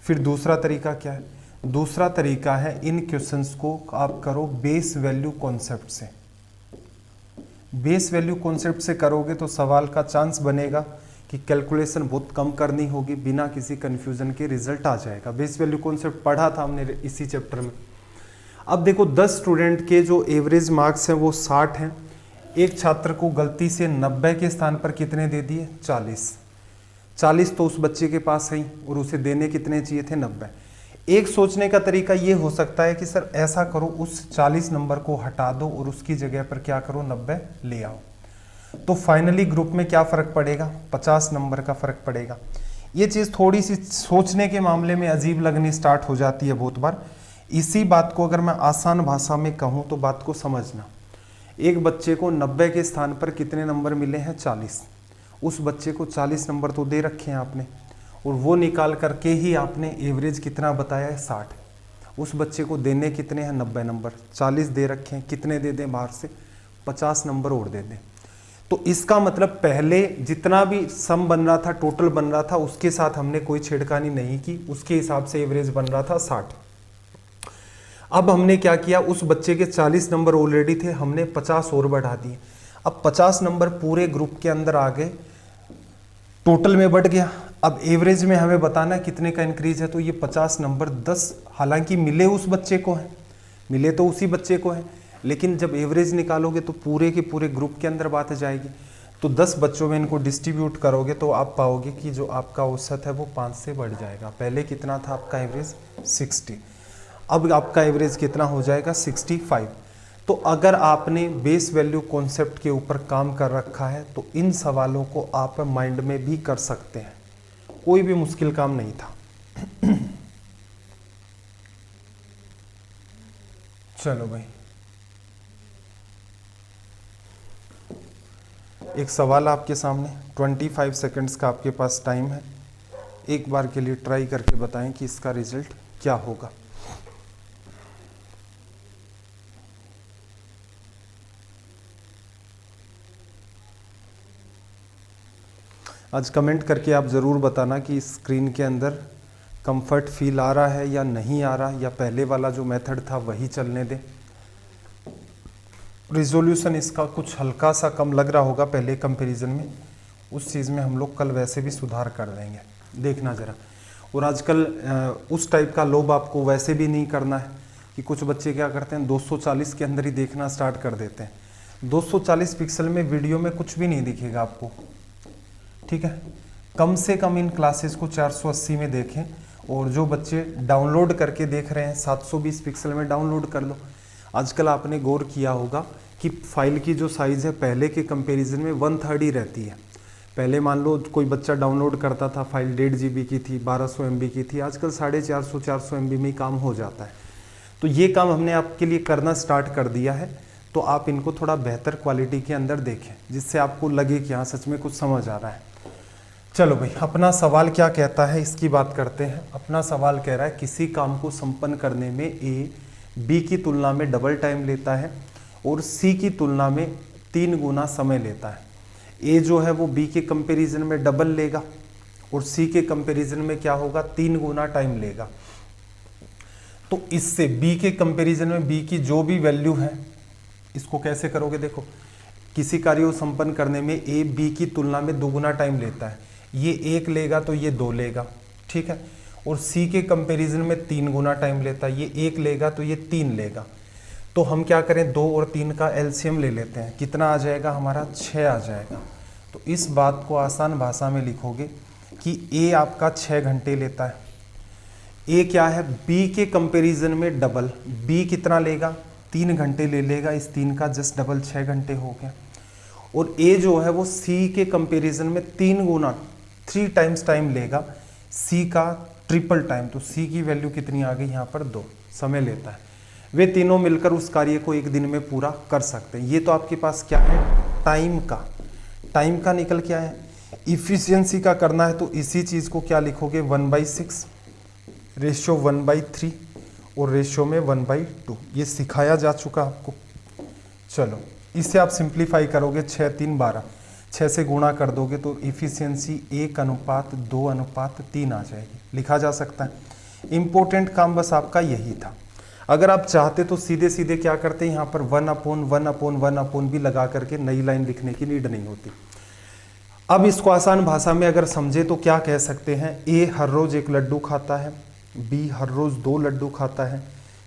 फिर दूसरा तरीका क्या है? दूसरा तरीका है इन क्वेश्चंस को आप करो बेस वैल्यू कॉन्सेप्ट से। बेस वैल्यू कॉन्सेप्ट से करोगे तो सवाल का चांस बनेगा कि कैलकुलेशन बहुत कम करनी होगी, बिना किसी कन्फ्यूजन के रिजल्ट आ जाएगा। बेस वैल्यू कॉन्सेप्ट पढ़ा था हमने इसी चैप्टर में। अब देखो 10 स्टूडेंट के जो एवरेज मार्क्स हैं वो 60 हैं, एक छात्र को गलती से 90 के स्थान पर कितने दे दिए? 40। 40 तो उस बच्चे के पास है और उसे देने कितने चाहिए थे? 90। एक सोचने का तरीका ये हो सकता है कि सर ऐसा करो, उस 40 नंबर को हटा दो और उसकी जगह पर क्या करो? 90 ले आओ। तो फाइनली ग्रुप में क्या फ़र्क पड़ेगा? 50 नंबर का फ़र्क पड़ेगा। ये चीज़ थोड़ी सी सोचने के मामले में अजीब लगनी स्टार्ट हो जाती है बहुत बार। इसी बात को अगर मैं आसान भाषा में कहूँ तो बात को समझना। एक बच्चे को 90 के स्थान पर कितने नंबर मिले हैं? 40। उस बच्चे को 40 नंबर तो दे रखे हैं आपने, और वो निकाल करके ही आपने एवरेज कितना बताया है? 60। उस बच्चे को देने कितने हैं? 90 नंबर। 40 दे रखे हैं, कितने दे दें बाहर से? 50 नंबर और दे दें। तो इसका मतलब पहले जितना भी सम बन रहा था, टोटल बन रहा था, उसके साथ हमने कोई छेड़खानी नहीं की, उसके हिसाब से एवरेज बन रहा था 60। अब हमने क्या किया? उस बच्चे के 40 नंबर ऑलरेडी थे, हमने 50 और बढ़ा दिए। अब 50 नंबर पूरे ग्रुप के अंदर आ गए, टोटल में बढ़ गया। अब एवरेज में हमें बताना कितने का इंक्रीज है, तो ये 50 नंबर 10, हालांकि मिले उस बच्चे को हैं, मिले तो उसी बच्चे को हैं, लेकिन जब एवरेज निकालोगे तो पूरे के पूरे ग्रुप के अंदर बात जाएगी। तो 10 बच्चों में इनको डिस्ट्रीब्यूट करोगे तो आप पाओगे कि जो आपका औसत है वो 5 से बढ़ जाएगा। पहले कितना था आपका एवरेज? 60। अब आपका एवरेज कितना हो जाएगा? 65। तो अगर आपने बेस वैल्यू कॉन्सेप्ट के ऊपर काम कर रखा है तो इन सवालों को आप माइंड में भी कर सकते हैं, कोई भी मुश्किल काम नहीं था। चलो भाई, एक सवाल आपके सामने, 25 सेकंड्स का आपके पास टाइम है। एक बार के लिए ट्राई करके बताएं कि इसका रिजल्ट क्या होगा। आज कमेंट करके आप ज़रूर बताना कि स्क्रीन के अंदर कंफर्ट फील आ रहा है या नहीं आ रहा, या पहले वाला जो मेथड था वही चलने दें। रिजोल्यूशन इसका कुछ हल्का सा कम लग रहा होगा पहले कंपैरिजन में, उस चीज़ में हम लोग कल वैसे भी सुधार कर देंगे, देखना ज़रा। और आजकल उस टाइप का लोभ आपको वैसे भी नहीं करना है कि कुछ बच्चे क्या करते हैं 240 के अंदर ही देखना स्टार्ट कर देते हैं। 240 पिक्सल में वीडियो में कुछ भी नहीं दिखेगा आपको, ठीक है। कम से कम इन क्लासेस को 480 में देखें, और जो बच्चे डाउनलोड करके देख रहे हैं 720 पिक्सल में डाउनलोड कर लो। आजकल आपने गौर किया होगा कि फाइल की जो साइज़ है पहले के कंपैरिजन में 1/3 ही रहती है। पहले मान लो कोई बच्चा डाउनलोड करता था, फाइल 1.5 GB की थी, 1200 MB की थी, आजकल 450 MB में ही काम हो जाता है। तो ये काम हमने आपके लिए करना स्टार्ट कर दिया है, तो आप इनको थोड़ा बेहतर क्वालिटी के अंदर देखें, जिससे आपको लगे कि हाँ सच में कुछ समझ आ रहा है। चलो भाई, अपना सवाल क्या कहता है इसकी बात करते हैं। अपना सवाल कह रहा है किसी काम को संपन्न करने में ए बी की तुलना में डबल टाइम लेता है और सी की तुलना में 3 गुना समय लेता है। ए जो है वो बी के कंपैरिजन में डबल लेगा और सी के कंपैरिजन में क्या होगा? 3 गुना टाइम लेगा। तो इससे बी के कंपैरिजन में बी की जो भी वैल्यू है, इसको कैसे करोगे? देखो, किसी कार्य को संपन्न करने में ए बी की तुलना में 2 गुना टाइम लेता है, ये 1 लेगा तो ये 2 लेगा, ठीक है। और सी के कंपैरिजन में 3 गुना टाइम लेता है, ये 1 लेगा तो ये 3 लेगा। तो हम क्या करें, 2 और 3 का एलसीएम ले लेते हैं, कितना आ जाएगा हमारा? 6 आ जाएगा। तो इस बात को आसान भाषा में लिखोगे कि ए आपका 6 घंटे लेता है। ए क्या है? बी के कंपैरिजन में डबल, बी कितना लेगा? 3 घंटे ले लेगा, इस 3 का जस्ट डबल 6 घंटे हो गया। और ए जो है वो सी के कंपैरिजन में 3 गुना 3 टाइम्स टाइम लेगा, सी का ट्रिपल टाइम, तो सी की वैल्यू कितनी आ गई यहाँ पर 2 समय लेता है। वे तीनों मिलकर उस कार्य को एक दिन में पूरा कर सकते हैं। ये तो आपके पास क्या है, टाइम का निकल के आया है। इफिशियंसी का करना है तो इसी चीज़ को क्या लिखोगे, 1/6, रेशियो 1/3 और रेशियो में 1/2। ये सिखाया जा चुका आपको। चलो इसे आप सिंप्लीफाई करोगे, 6 3 12, 6 से गुणा कर दोगे तो इफिशियंसी 1:2:3 आ जाएगी, लिखा जा सकता है। इंपॉर्टेंट काम बस आपका यही था। अगर आप चाहते तो सीधे सीधे क्या करते हैं, यहाँ पर 1/1/1 भी लगा करके नई लाइन लिखने की नीड नहीं होती। अब इसको आसान भाषा में अगर समझे तो क्या कह सकते हैं, ए हर रोज 1 लड्डू खाता है, बी हर रोज 2 लड्डू खाता है,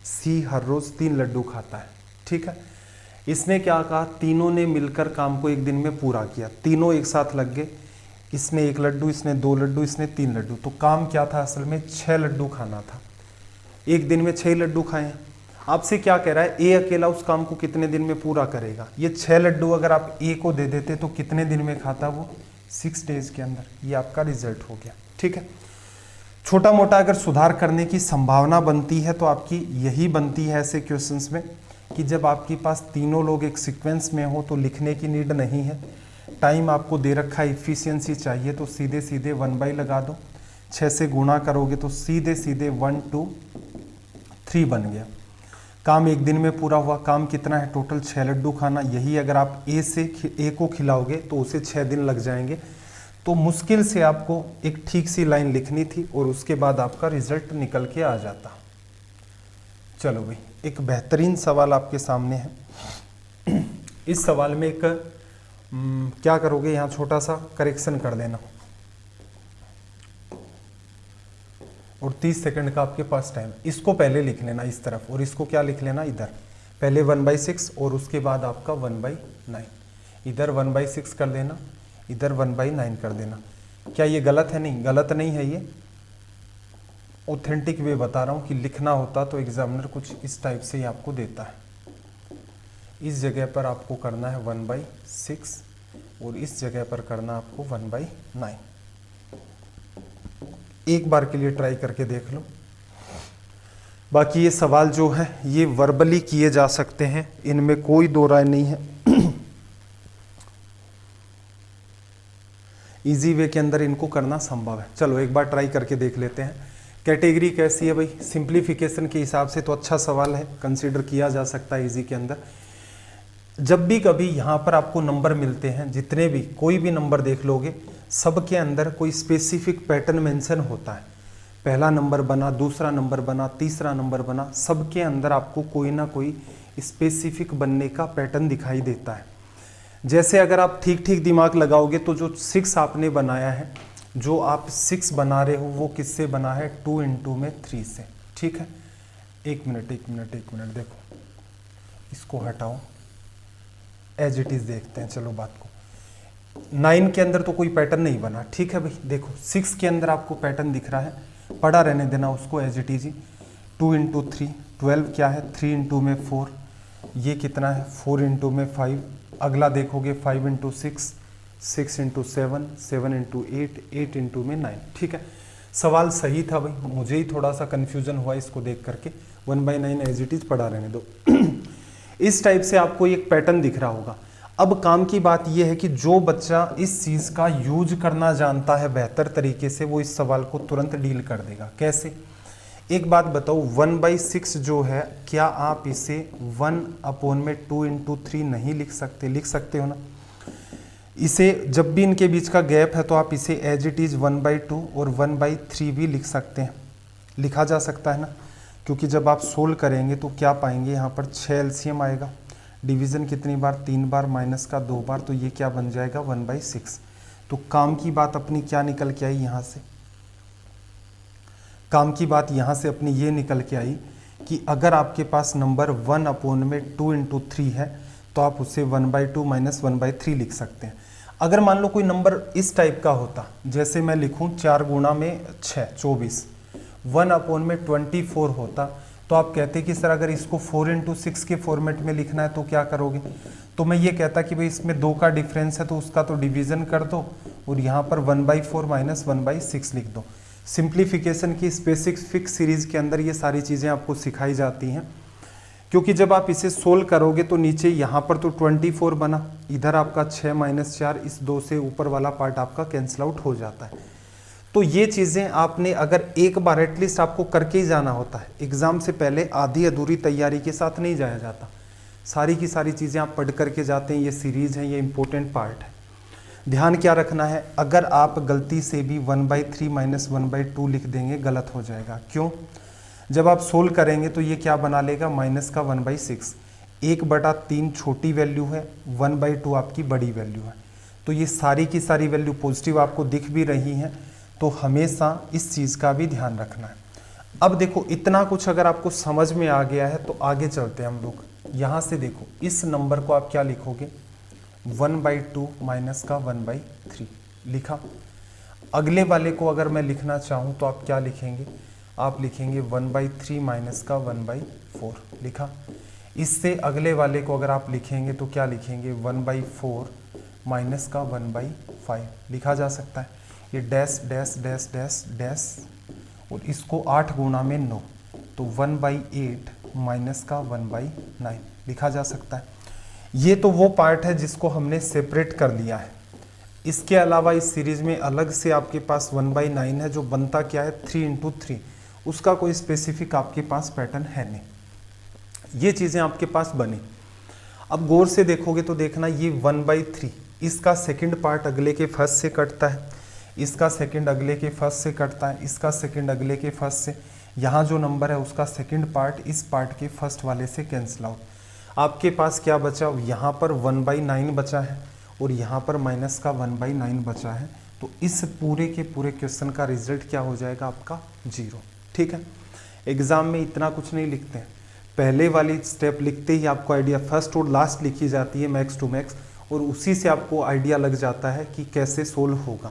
सी हर रोज 3 लड्डू खाता है। ठीक है, इसने क्या कहा, तीनों ने मिलकर काम को एक दिन में पूरा किया, तीनों एक साथ लग गए। इसने 1 लड्डू, इसने 2 लड्डू, इसने 3 लड्डू। तो काम क्या था, असल में 6 लड्डू खाना था। एक दिन में 6 लड्डू खाए हैं। आपसे क्या कह रहा है, ए अकेला उस काम को कितने दिन में पूरा करेगा। ये 6 लड्डू अगर आप ए को दे देते तो कितने दिन में खाता वो, 6 डेज के अंदर। ये आपका रिजल्ट हो गया। ठीक है, छोटा मोटा अगर सुधार करने की संभावना बनती है तो आपकी यही बनती है ऐसे क्वेश्चंस में कि जब आपके पास तीनों लोग एक सीक्वेंस में हो तो लिखने की नीड नहीं है। टाइम आपको दे रखा है, इफिशियंसी चाहिए तो सीधे सीधे 1 लगा दो, 6 से गुणा करोगे तो सीधे सीधे 1 2 3 बन गया। काम एक दिन में पूरा हुआ। काम कितना है, टोटल 6 लड्डू खाना। यही अगर आप ए को खिलाओगे तो उसे 6 दिन लग जाएंगे। तो मुश्किल से आपको एक ठीक सी लाइन लिखनी थी और उसके बाद आपका रिजल्ट निकल के आ जाता। चलो भाई, एक बेहतरीन सवाल आपके सामने है। इस सवाल में एक क्या करोगे, यहाँ छोटा सा करेक्शन कर देना और 30 सेकंड का आपके पास टाइम। इसको पहले लिख लेना इस तरफ और इसको क्या लिख लेना इधर, पहले 1/6 और उसके बाद आपका 1/9। इधर 1/6 कर देना, इधर 1/9 कर देना। क्या ये गलत है? नहीं, गलत नहीं है। ये ऑथेंटिक वे बता रहा हूँ कि लिखना होता तो एग्जामिनर कुछ इस टाइप से ही आपको देता है। इस जगह पर आपको करना है 1/6 और इस जगह पर करना आपको 1/9। एक बार के लिए ट्राई करके देख लो। बाकी ये सवाल जो है ये वर्बली किए जा सकते हैं, इनमें कोई दो राय नहीं है। इजी वे के अंदर इनको करना संभव है। चलो एक बार ट्राई करके देख लेते हैं। कैटेगरी कैसी है भाई, सिंप्लीफिकेशन के हिसाब से तो अच्छा सवाल है, कंसीडर किया जा सकता है इजी के अंदर। जब भी कभी यहाँ पर आपको नंबर मिलते हैं, जितने भी कोई भी नंबर देख लोगे, सबके अंदर कोई स्पेसिफिक पैटर्न मेंशन होता है। पहला नंबर बना, दूसरा नंबर बना, तीसरा नंबर बना, सबके अंदर आपको कोई ना कोई स्पेसिफिक बनने का पैटर्न दिखाई देता है। जैसे अगर आप ठीक ठीक दिमाग लगाओगे तो जो 6 आपने बनाया है, जो आप 6 बना रहे हो वो किससे बना है, 2 × में 3 से। ठीक है, एक मिनट देखो, इसको हटाओ, एज इट इज देखते हैं। चलो बात को, 9 के अंदर तो कोई पैटर्न नहीं बना। ठीक है भाई, देखो 6 के अंदर आपको पैटर्न दिख रहा है, पड़ा रहने देना उसको एज इट इज ही। 2 × 3, 12 क्या है, 3 × में 4, ये कितना है, 4 × में 5। अगला देखोगे 5 × 6, 6 × 7, 7 × 8, 8 × में 9। ठीक है, सवाल सही था भाई, मुझे ही थोड़ा सा कन्फ्यूजन हुआ इसको देख करके। 1/9 एज इट इज पड़ा रहने दो। इस टाइप से आपको एक पैटर्न दिख रहा होगा। अब काम की बात यह है कि जो बच्चा इस चीज़ का यूज करना जानता है बेहतर तरीके से, वो इस सवाल को तुरंत डील कर देगा। कैसे, एक बात बताओ, 1/6 जो है, क्या आप इसे 1/2 × 3 नहीं लिख सकते? लिख सकते हो ना। इसे जब भी इनके बीच का गैप है तो आप इसे एज इट इज़ 1/2 और 1/3 भी लिख सकते हैं, लिखा जा सकता है ना। क्योंकि जब आप सोल्व करेंगे तो क्या पाएंगे, यहाँ पर 6 एलसीएम आएगा। डिवीज़न कितनी बार, 3 बार, माइनस का 2 बार, तो ये क्या बन जाएगा, 1/6। तो काम की बात अपनी क्या निकल के आई यहाँ से, काम की बात यहाँ से अपनी ये निकल के आई कि अगर आपके पास नंबर 1/2 × 3 है तो आप उसे 1/2 - 1/3 लिख सकते हैं। अगर मान लो कोई नंबर इस टाइप का होता, जैसे मैं लिखूं 4 × 6 24, 1/24 होता, तो आप कहते कि सर अगर इसको 4 × 6 के फॉर्मेट में लिखना है तो क्या करोगे? तो मैं ये कहता कि भाई इसमें 2 का डिफरेंस है तो उसका तो डिवीज़न कर दो और यहाँ पर 1/4 माइनस 1/6 लिख दो। सिंप्लीफिकेशन की स्पेसिफिक सीरीज के अंदर ये सारी चीज़ें आपको सिखाई जाती हैं, क्योंकि जब आप इसे सोल्व करोगे तो नीचे यहाँ पर तो 24 बना, इधर आपका 6 - 4, इस 2 से ऊपर वाला पार्ट आपका कैंसिल आउट हो जाता है। तो ये चीज़ें आपने अगर एक बार एटलीस्ट आपको करके ही जाना होता है, एग्ज़ाम से पहले आधी अधूरी तैयारी के साथ नहीं जाया जाता। सारी की सारी चीज़ें आप पढ़ करके जाते हैं, ये सीरीज़ है, ये इंपॉर्टेंट पार्ट है। ध्यान क्या रखना है, अगर आप गलती से भी 1/3 माइनस 1/2 लिख देंगे गलत हो जाएगा। क्यों? जब आप सोल्व करेंगे तो ये क्या बना लेगा, माइनस का 1/6। 1/3 छोटी वैल्यू है, 1/2 आपकी बड़ी वैल्यू है। तो ये सारी की सारी वैल्यू पॉजिटिव आपको दिख भी रही हैं, तो हमेशा इस चीज़ का भी ध्यान रखना है। अब देखो, इतना कुछ अगर आपको समझ में आ गया है तो आगे चलते हैं हम लोग। यहाँ से देखो, इस नंबर को आप क्या लिखोगे, 1/2 माइनस का 1/3 लिखा। अगले वाले को अगर मैं लिखना चाहूँ तो आप क्या लिखेंगे, आप लिखेंगे 1/3 माइनस का 1/4 लिखा। इससे अगले वाले को अगर आप लिखेंगे तो क्या लिखेंगे, 1/4 माइनस का 1/5 लिखा जा सकता है। ये dash dash dash dash dash, और इसको 8 गुणा में 9, तो 1/8 माइनस का 1/9 लिखा जा सकता है। ये तो वो पार्ट है जिसको हमने सेपरेट कर लिया है। इसके अलावा इस सीरीज में अलग से आपके पास 1/9 है, जो बनता क्या है, 3 × 3। उसका कोई स्पेसिफिक आपके पास पैटर्न है नहीं। ये चीज़ें आपके पास बनी। अब गौर से देखोगे तो देखना, ये 1/3, इसका सेकंड पार्ट अगले के फर्स्ट से कटता है, इसका सेकंड अगले के फर्स्ट से कटता है, इसका सेकंड अगले के फर्स्ट से। यहाँ जो नंबर है उसका सेकंड पार्ट इस पार्ट के फर्स्ट वाले से कैंसिल आउट। आपके पास क्या बचा, यहाँ पर 1/9 बचा है और यहाँ पर माइनस का 1/9 बचा है। तो इस पूरे के पूरे क्वेश्चन का रिजल्ट क्या हो जाएगा, आपका 0। ठीक है, एग्जाम में इतना कुछ नहीं लिखते हैं, पहले वाली स्टेप लिखते ही आपको आइडिया, फर्स्ट और लास्ट लिखी जाती है मैक्स टू मैक्स, और उसी से आपको आइडिया लग जाता है कि कैसे सोल्व होगा।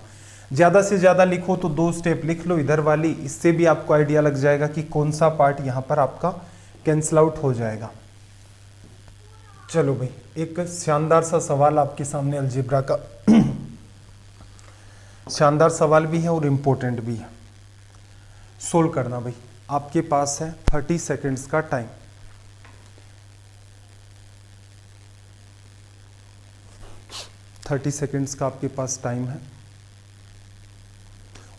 ज़्यादा से ज़्यादा लिखो तो 2 स्टेप लिख लो इधर वाली, इससे भी आपको आइडिया लग जाएगा कि कौन सा पार्ट यहाँ पर आपका कैंसिल आउट हो जाएगा। चलो भाई, एक शानदार सा सवाल आपके सामने अलजेब्रा का शानदार सवाल भी है और इम्पोर्टेंट भी है। सोल्व करना भाई, आपके पास है 30 सेकेंड्स का टाइम। सेकेंड्स का आपके पास टाइम है,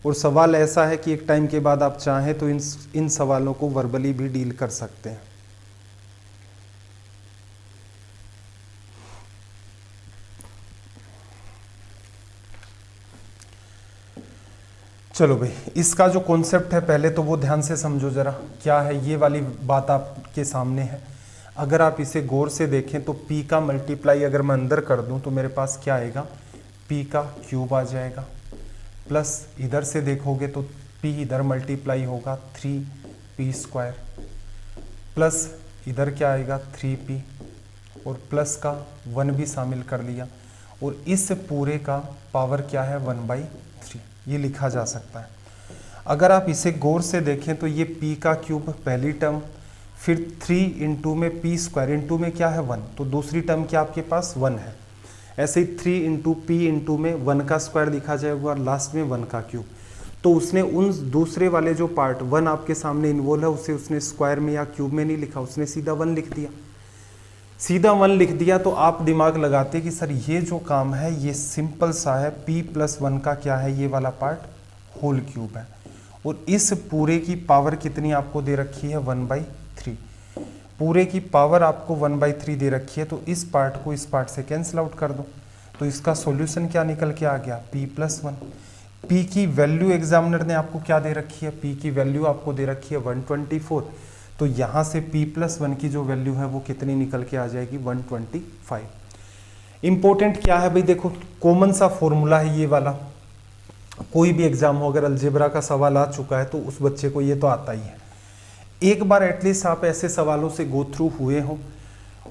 और सवाल ऐसा है कि एक टाइम के बाद आप चाहें तो इन सवालों को वर्बली भी डील कर सकते हैं। चलो भाई, इसका जो कॉन्सेप्ट है पहले तो वो ध्यान से समझो जरा, क्या है ये वाली बात आपके सामने है। अगर आप इसे गौर से देखें तो p का मल्टीप्लाई अगर मैं अंदर कर दूं तो मेरे पास क्या आएगा, p का क्यूब आ जाएगा, प्लस इधर से देखोगे तो p इधर मल्टीप्लाई होगा 3p², प्लस इधर क्या आएगा 3p, और प्लस का 1 भी शामिल कर लिया, और इस पूरे का पावर क्या है 1/3, ये लिखा जा सकता है। अगर आप इसे गौर से देखें तो ये p का क्यूब पहली टर्म, फिर 3 इंटू में p² इंटू में क्या है 1, तो दूसरी टर्म क्या आपके पास 1 है। ऐसे ही 3 इंटू p इंटू में 1 का स्क्वायर लिखा जाएगा और लास्ट में 1 का क्यूब। तो उसने उन दूसरे वाले जो पार्ट 1 आपके सामने इन्वॉल्व है उसे उसने स्क्वायर में या क्यूब में नहीं लिखा, उसने सीधा 1 लिख दिया। सीधा 1 लिख दिया तो आप दिमाग लगाते कि सर ये जो काम है ये सिंपल सा है, p+1 का क्या है, ये वाला पार्ट होल क्यूब है, और इस पूरे की पावर कितनी आपको दे रखी है 1/3। पूरे की पावर आपको 1/3 दे रखी है, तो इस पार्ट को इस पार्ट से कैंसिल आउट कर दो, तो इसका सॉल्यूशन क्या निकल के आ गया, p+1। p की वैल्यू एग्जामिनर ने आपको क्या दे रखी है, p की वैल्यू आपको दे रखी है 124, तो यहाँ से p+1 की जो वैल्यू है वो कितनी निकल के आ जाएगी 125। इंपॉर्टेंट क्या है भाई, देखो कॉमन सा फॉर्मूला है ये वाला, कोई भी एग्जाम हो अगर अलजेब्रा का सवाल आ चुका है तो उस बच्चे को ये तो आता ही है। एक बार एटलीस्ट आप ऐसे सवालों से गो थ्रू हुए हो,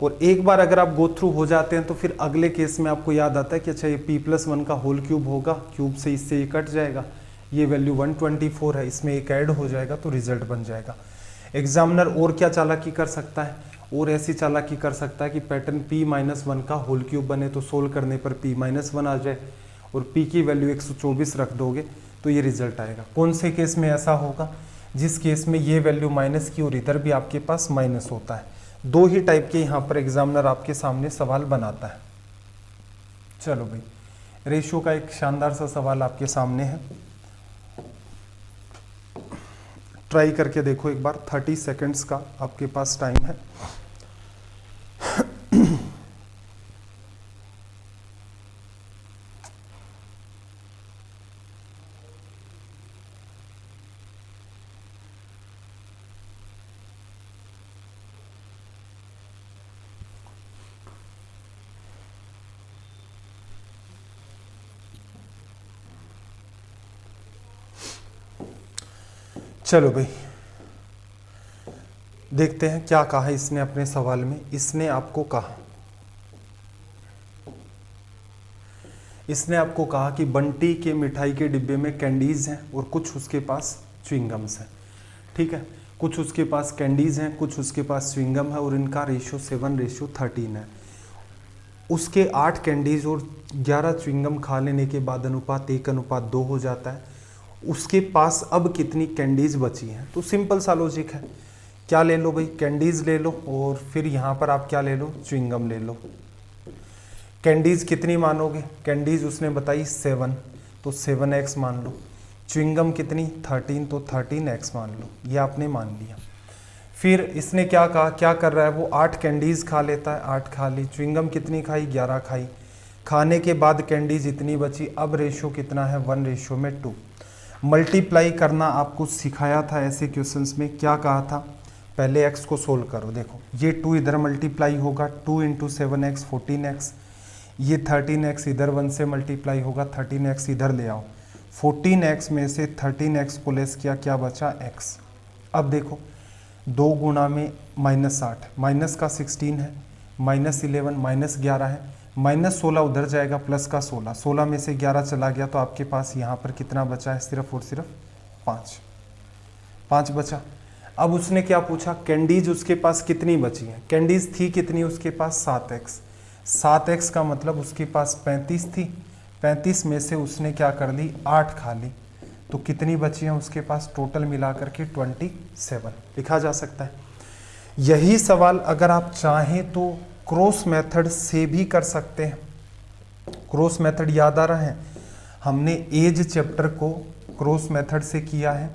और एक बार अगर आप गो थ्रू हो जाते हैं तो फिर अगले केस में आपको याद आता है कि अच्छा ये p+1 का होल क्यूब होगा, क्यूब से इससे ये कट जाएगा, ये वैल्यू 124 है, इसमें एक ऐड हो जाएगा तो रिजल्ट बन जाएगा। एग्जामिनर और क्या चालाकी कर सकता है, और ऐसी चालाकी कर सकता है कि पैटर्न p-1 का होल क्यूब बने तो सोल्व करने पर p-1 आ जाए, और p की वैल्यू 124 रख दोगे तो ये रिजल्ट आएगा। कौन से केस में ऐसा होगा? जिस केस में ये वैल्यू माइनस की और इधर भी आपके पास माइनस होता है। दो ही टाइप के यहाँ पर एग्जामिनर आपके सामने सवाल बनाता है। चलो भाई, रेशियो का एक शानदार सा सवाल आपके सामने है, ट्राई करके देखो एक बार। 30 सेकेंड्स का आपके पास टाइम है। चलो भाई, देखते हैं क्या कहा इसने अपने सवाल में। इसने आपको कहा कि बंटी के मिठाई के डिब्बे में कैंडीज हैं और कुछ उसके पास च्युइंगम्स हैं। ठीक है, कुछ उसके पास कैंडीज हैं, कुछ उसके पास च्युइंगम है और इनका रेशियो 7:13 है। उसके 8 कैंडीज और 11 च्युइंगम खा लेने के बाद अनुपात 1:2 हो जाता है। उसके पास अब कितनी कैंडीज बची हैं? तो सिंपल सा लॉजिक है, क्या ले लो भाई, कैंडीज ले लो और फिर यहाँ पर आप क्या ले लो, च्युइंगम ले लो। कैंडीज कितनी मानोगे? कैंडीज उसने बताई 7, तो 7x मान लो। च्युइंगम कितनी? 13, तो 13x मान लो। ये आपने मान लिया। फिर इसने क्या कहा, क्या कर रहा है वो? 8 कैंडीज खा लेता है, 8 खा ली। च्युइंगम कितनी खाई? 11 खाई। खाने के बाद कैंडीज इतनी बची। अब रेशियो कितना है? 1:2। मल्टीप्लाई करना आपको सिखाया था ऐसे क्वेश्चंस में। क्या कहा था? पहले x को सोल्व करो। देखो ये 2 इधर मल्टीप्लाई होगा, 2 × 7x 14x। ये 13x इधर 1 से मल्टीप्लाई होगा, 13x इधर ले आओ। 14x में से 13x को लेस किया, क्या बचा? x। अब देखो 2 गुणा में -8, माइनस का 16 है, -11, -11 है, -16 उधर जाएगा, प्लस का 16, 16 में से 11 चला गया तो आपके पास यहाँ पर कितना बचा है? सिर्फ और सिर्फ 5 बचा। अब उसने क्या पूछा? कैंडीज उसके पास कितनी बची हैं? कैंडीज थी कितनी उसके पास? 7x। 7x का मतलब उसके पास 35 थी। 35 में से उसने क्या कर ली? 8 खा ली। तो कितनी बची हैं उसके पास? टोटल मिलाकर के 27 लिखा जा सकता है। यही सवाल अगर आप चाहें तो क्रॉस मेथड से भी कर सकते हैं। क्रॉस मेथड याद आ रहा है? हमने एज चैप्टर को क्रॉस मेथड से किया है।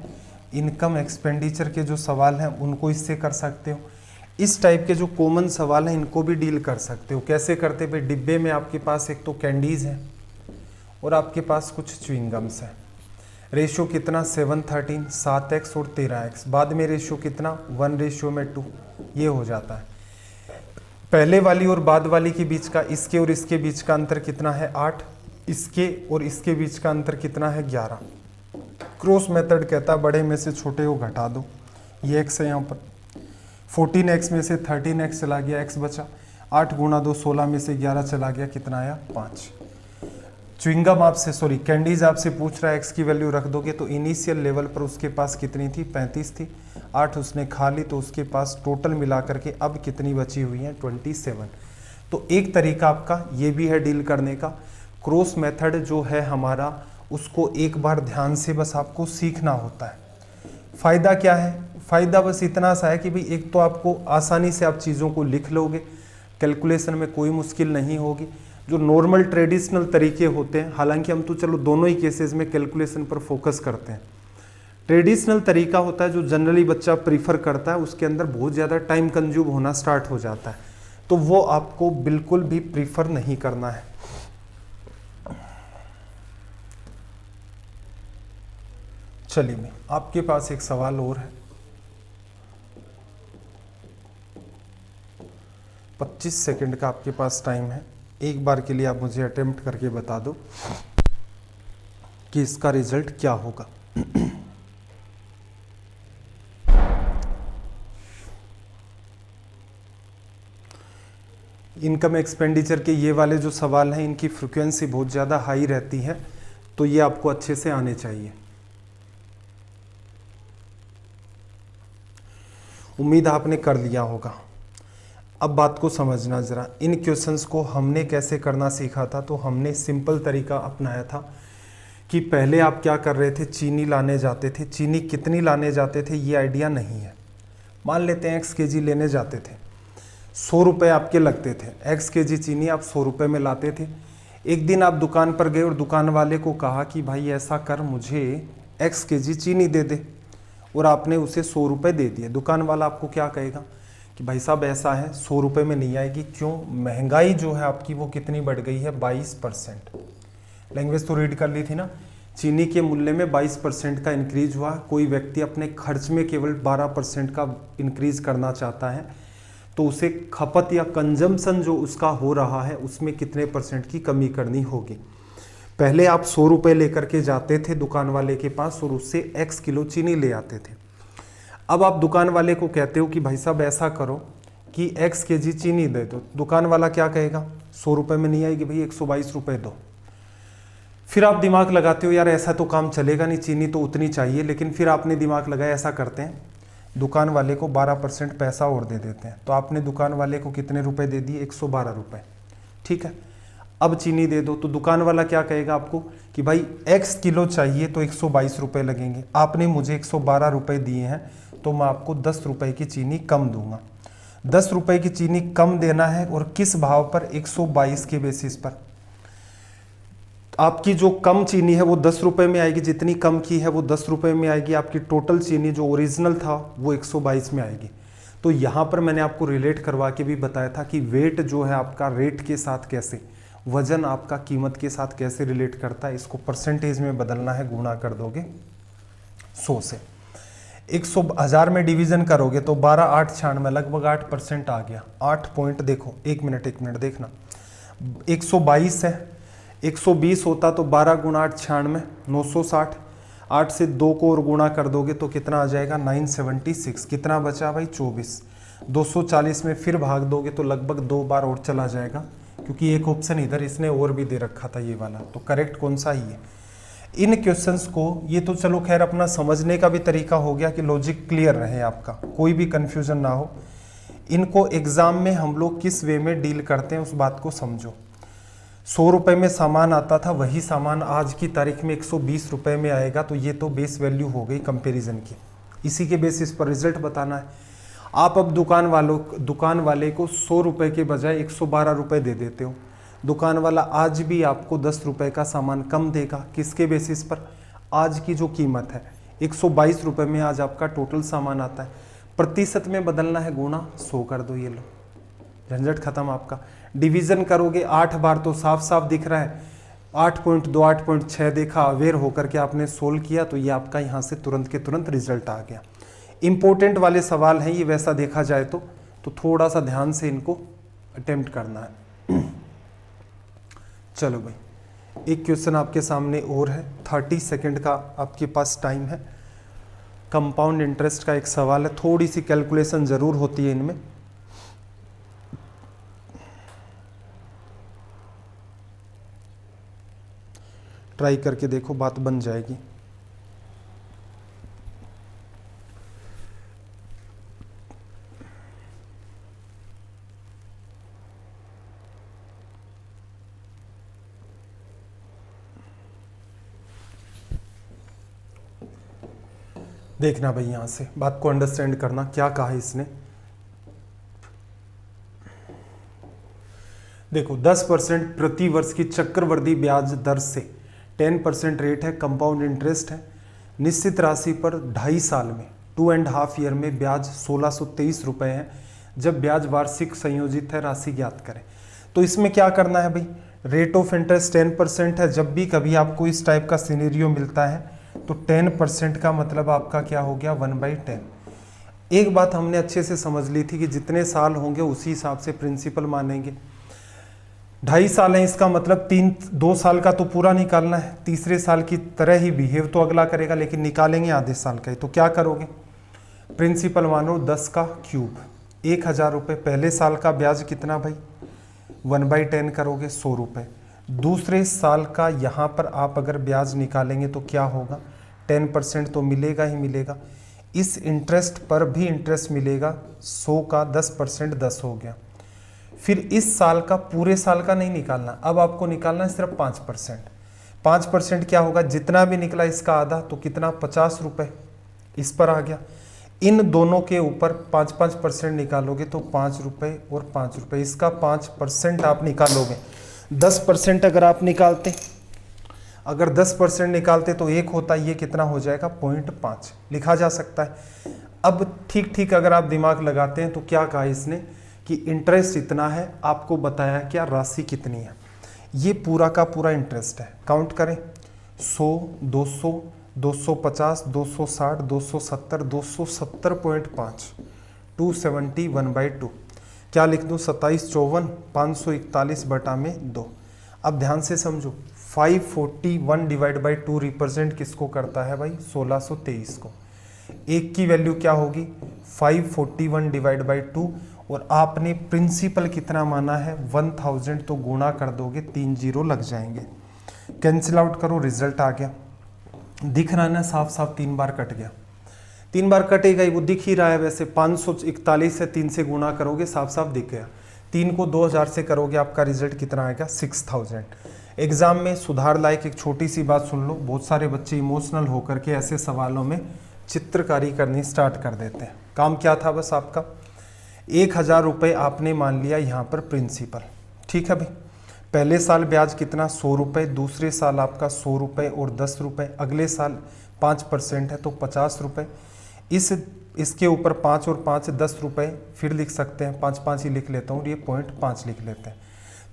इनकम एक्सपेंडिचर के जो सवाल हैं उनको इससे कर सकते हो। इस टाइप के जो कॉमन सवाल हैं इनको भी डील कर सकते हो। कैसे करते भाई? डिब्बे में आपके पास एक तो कैंडीज है और आपके पास कुछ च्युइंगम्स है। रेशियो कितना? 7:13, 7x और 13x। बाद में रेशियो कितना? 1:2। ये हो जाता है। पहले वाली और बाद वाली के बीच का, इसके और इसके बीच का अंतर कितना है? 8। इसके और इसके बीच का अंतर कितना है? 11। क्रॉस मेथड कहता है बड़े में से छोटे को घटा दो। ये x है यहाँ पर। 14x में से 13x चला गया, x बचा। 8 × 2 16 में से 11 चला गया, कितना आया? 5। च्युइंगम आपसे, सॉरी कैंडीज आपसे पूछ रहा है, x की वैल्यू रख दोगे तो इनिशियल लेवल पर उसके पास कितनी थी? 35 थी। 8 उसने खा ली तो उसके पास टोटल मिला करके अब कितनी बची हुई है? 27। तो एक तरीका आपका ये भी है डील करने का। क्रॉस मेथड जो है हमारा, उसको एक बार ध्यान से बस आपको सीखना होता है। फ़ायदा क्या है? फ़ायदा बस इतना सा है कि भाई एक तो आपको आसानी से आप चीज़ों को लिख लोगे, कैलकुलेशन में कोई मुश्किल नहीं होगी। जो नॉर्मल ट्रेडिशनल तरीके होते हैं, हालांकि हम तो चलो दोनों ही केसेस में कैलकुलेशन पर फोकस करते हैं। ट्रेडिशनल तरीका होता है जो जनरली बच्चा प्रीफर करता है, उसके अंदर बहुत ज़्यादा टाइम कंज्यूम होना स्टार्ट हो जाता है, तो वो आपको बिल्कुल भी प्रीफर नहीं करना है। चलिए मैं आपके पास एक सवाल और है। 25 सेकंड का आपके पास टाइम है। एक बार के लिए आप मुझे अटेम्प्ट करके बता दो कि इसका रिजल्ट क्या होगा। इनकम एक्सपेंडिचर के ये वाले जो सवाल हैं, इनकी फ्रिक्वेंसी बहुत ज़्यादा हाई रहती है, तो ये आपको अच्छे से आने चाहिए। उम्मीद आपने कर लिया होगा। अब बात को समझना ज़रा, इन क्वेश्चंस को हमने कैसे करना सीखा था। तो हमने सिंपल तरीका अपनाया था कि पहले आप क्या कर रहे थे, चीनी लाने जाते थे। चीनी कितनी लाने जाते थे ये आइडिया नहीं है। मान लेते हैं x kg लेने जाते थे, 100 रुपये आपके लगते थे। x kg चीनी आप 100 रुपये में लाते थे। एक दिन आप दुकान पर गए और दुकान वाले को कहा कि भाई ऐसा कर, मुझे x kg चीनी दे दे, और आपने उसे 100 रुपये दे दिए। दुकान वाला आपको क्या कहेगा कि भाई साहब ऐसा है, 100 रुपये में नहीं आएगी। क्यों? महंगाई जो है आपकी वो कितनी बढ़ गई है, 22%। लैंग्वेज तो रीड कर ली थी ना। चीनी के मूल्य में 22% का इंक्रीज हुआ। कोई व्यक्ति अपने खर्च में केवल 12% का इंक्रीज करना चाहता है, तो उसे खपत या कंजम्पशन जो उसका हो रहा है उसमें कितने % की कमी करनी होगी। पहले आप 100 रुपये लेकर के जाते थे दुकान वाले के पास और उससे x किलो चीनी ले आते थे। अब आप दुकान वाले को कहते हो कि भाई साहब ऐसा करो कि x kg चीनी दे दो। दुकान वाला क्या कहेगा, 100 रुपये में नहीं आएगी भाई, 122 रुपये दो। फिर आप दिमाग लगाते हो, यार ऐसा तो काम चलेगा नहीं, चीनी तो उतनी चाहिए। लेकिन फिर आपने दिमाग लगाया, ऐसा करते हैं दुकान वाले को 12% पैसा और दे देते हैं। तो आपने दुकान वाले को कितने रुपए दे दिए, 112 रुपये। ठीक है, अब चीनी दे दो। तो दुकान वाला क्या कहेगा आपको कि भाई x किलो चाहिए तो 122 रुपये लगेंगे। आपने मुझे 112 रुपये दिए हैं, तो मैं आपको 10 रुपये की चीनी कम दूंगा। 10 रुपये की चीनी कम देना है, और किस भाव पर, 122 के बेसिस पर। आपकी जो कम चीनी है वो 10 रुपये में आएगी, जितनी कम की है वो 10 रुपये में आएगी। आपकी टोटल चीनी जो ओरिजिनल था वो 122 में आएगी। तो यहाँ पर मैंने आपको रिलेट करवा के भी बताया था कि वेट जो है आपका रेट के साथ कैसे, वजन आपका कीमत के साथ कैसे रिलेट करता है। इसको परसेंटेज में बदलना है, गुणा कर दोगे 100 से। 100,000 में डिवीजन करोगे तो 12 8 96, लगभग 8% आ गया। 8 पॉइंट देखो, एक मिनट देखना, 122 है, 120 होता तो 12 गुणा 8 96, 960। 8 से 2 को और गुणा कर दोगे तो कितना आ जाएगा, 976। कितना बचा भाई, 24। 240 में फिर भाग दोगे तो लगभग 2 बार और चला जाएगा, क्योंकि एक ऑप्शन इधर इसने और भी दे रखा था ये वाला। तो करेक्ट कौन सा ही है। इन क्वेश्चंस को, ये तो चलो खैर अपना समझने का भी तरीका हो गया कि लॉजिक क्लियर रहे आपका, कोई भी कंफ्यूजन ना हो। इनको एग्जाम में हम लोग किस वे में डील करते हैं उस बात को समझो। 100 रुपये में सामान आता था, वही सामान आज की तारीख में 120 रुपये में आएगा। तो ये तो बेस वैल्यू हो गई कंपैरिजन की, इसी के बेसिस पर रिजल्ट बताना है। आप अब दुकान वाले को 100 रुपये के बजाय 112 रुपये दे देते हो। दुकान वाला आज भी आपको 10 रुपये का सामान कम देगा। किसके बेसिस पर, आज की जो कीमत है 122 रुपये में आज आपका टोटल सामान आता है। प्रतिशत में बदलना है, गुणा 100 कर दो, ये लो झंझट खत्म आपका। डिवीजन करोगे 8 बार तो साफ साफ दिख रहा है, 8.2 8.6 देखा, अवेयर होकर के आपने सोल्व किया, तो ये आपका यहाँ से तुरंत के तुरंत रिजल्ट आ गया। इंपॉर्टेंट वाले सवाल हैं ये, वैसा देखा जाए तो थोड़ा सा ध्यान से इनको अटेम्प्ट करना है। चलो भाई, एक क्वेश्चन आपके सामने और है, 30 सेकेंड का आपके पास टाइम है। कंपाउंड इंटरेस्ट का एक सवाल है, थोड़ी सी कैलकुलेशन जरूर होती है इनमें। ट्राई करके देखो, बात बन जाएगी। देखना भाई, यहां से बात को अंडरस्टैंड करना, क्या कहा है इसने। देखो 10% प्रति वर्ष की चक्रवृद्धि ब्याज दर से 10% रेट है, कंपाउंड इंटरेस्ट है। निश्चित राशि पर 2.5 साल में 2.5 ईयर में ब्याज 1623 रुपये है। जब ब्याज वार्षिक संयोजित है, राशि ज्ञात करें। तो इसमें क्या करना है भाई, रेट ऑफ इंटरेस्ट 10% है। जब भी कभी आपको इस टाइप का सिनेरियो मिलता है तो 10% का मतलब आपका क्या हो गया, 1/10। एक बात हमने अच्छे से समझ ली थी कि जितने साल होंगे उसी हिसाब से प्रिंसिपल मानेंगे। 2.5 साल है, इसका मतलब 2 साल का तो पूरा निकालना है, तीसरे साल की तरह ही बिहेव तो अगला करेगा, लेकिन निकालेंगे आधे साल का ही। तो क्या करोगे, प्रिंसिपल मानो 10 का क्यूब, 1000 रुपये। पहले साल का ब्याज कितना भाई, 1/10 करोगे 100 रुपये। दूसरे साल का यहाँ पर आप अगर ब्याज निकालेंगे तो क्या होगा, 10% तो मिलेगा ही मिलेगा। इस इंटरेस्ट पर भी इंटरेस्ट मिलेगा, 100 का 10% 10 हो गया, फिर इस साल का, पूरे साल का नहीं निकालना, अब आपको निकालना है सिर्फ 5%। 5% क्या होगा, जितना भी निकला इसका आधा, तो कितना, 50 रुपये इस पर आ गया। इन दोनों के ऊपर 5% निकालोगे तो 5 रुपये और 5 रुपये, इसका 5% आप निकालोगे। 10% अगर आप निकालते, अगर 10% निकालते तो एक होता, ये कितना हो जाएगा, 0.5 लिखा जा सकता है। अब ठीक ठीक अगर आप दिमाग लगाते हैं तो क्या कहा इसने कि इंटरेस्ट इतना है, आपको बताया क्या राशि कितनी है। ये पूरा का पूरा इंटरेस्ट है, काउंट करें, 100, 200, 250, 260, 270, 270.5, 270/2। क्या लिख दूँ, 2754, 541/2। अब ध्यान से समझो, 541/2 रिप्रेजेंट किसको करता है भाई, 1623 को। एक की वैल्यू क्या होगी, 541/2, और आपने प्रिंसिपल कितना माना है, 1000, तो गुणा कर दोगे, 3 जीरो लग जाएंगे। कैंसिल आउट करो, रिजल्ट आ गया। दिख रहा है ना, साफ साफ 3 बार कट गया। 3 बार कटेगा ही, वो दिख ही रहा है वैसे। 541 से 3 से गुणा करोगे, साफ साफ दिख गया। 3 को 2000 से करोगे, आपका रिजल्ट कितना आएगा, 6000। एग्जाम में सुधार लायक एक छोटी सी बात सुन लो, बहुत सारे बच्चे इमोशनल होकर के ऐसे सवालों में चित्रकारी करनी स्टार्ट कर देते हैं। काम क्या था बस आपका, 1000 रुपये आपने मान लिया यहाँ पर प्रिंसिपल, ठीक है भाई। पहले साल ब्याज कितना, 100 रुपये, दूसरे साल आपका 100 रुपये और 10 रुपये, अगले साल 5% है तो 50 रुपये। इसके ऊपर 5 और 5 10 रुपये, फिर लिख सकते हैं, 5 ही लिख लेता हूँ, ये 0.5 लिख लेते हैं।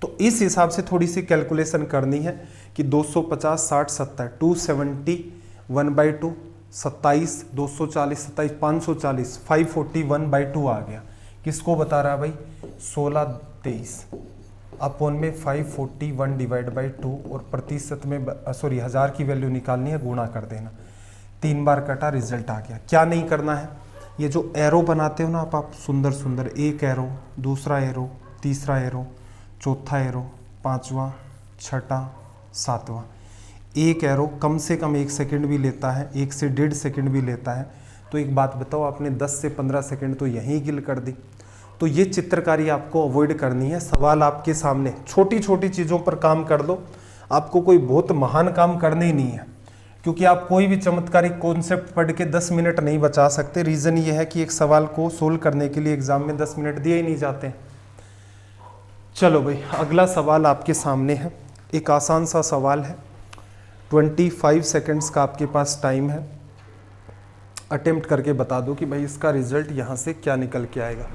तो इस हिसाब से थोड़ी सी कैलकुलेशन करनी है कि 250, 60, 70, 271/2, 27, 240, 27, 540, 541/2 आ गया। किसको बता रहा है भाई, 1623 अपॉन में 541/2, और प्रतिशत में, सॉरी, 1000 की वैल्यू निकालनी है, गुणा कर देना। 3 बार कटा, रिजल्ट आ गया। क्या नहीं करना है, ये जो एरो बनाते हो ना आप सुंदर सुंदर, एक एरो, दूसरा एरो, तीसरा एरो, चौथा एरो, 5वां, 6वां, 7वां, एक एरो कम से कम 1 सेकंड भी लेता है, 1 से 1.5 सेकंड भी लेता है। तो एक बात बताओ, आपने 10 से 15 सेकंड तो यहीं गिल कर दी। तो ये चित्रकारी आपको अवॉइड करनी है। सवाल आपके सामने, छोटी छोटी चीज़ों पर काम कर लो, आपको कोई बहुत महान काम करने ही नहीं है, क्योंकि आप कोई भी चमत्कारिक कॉन्सेप्ट पढ़ के 10 मिनट नहीं बचा सकते। रीज़न ये है कि एक सवाल को सोल्व करने के लिए एग्जाम में 10 मिनट दिए ही नहीं जाते। चलो भाई, अगला सवाल आपके सामने है, एक आसान सा सवाल है। 25 सेकंड्स का आपके पास टाइम है, अटेम्प्ट करके बता दो कि भाई इसका रिजल्ट यहाँ से क्या निकल के आएगा।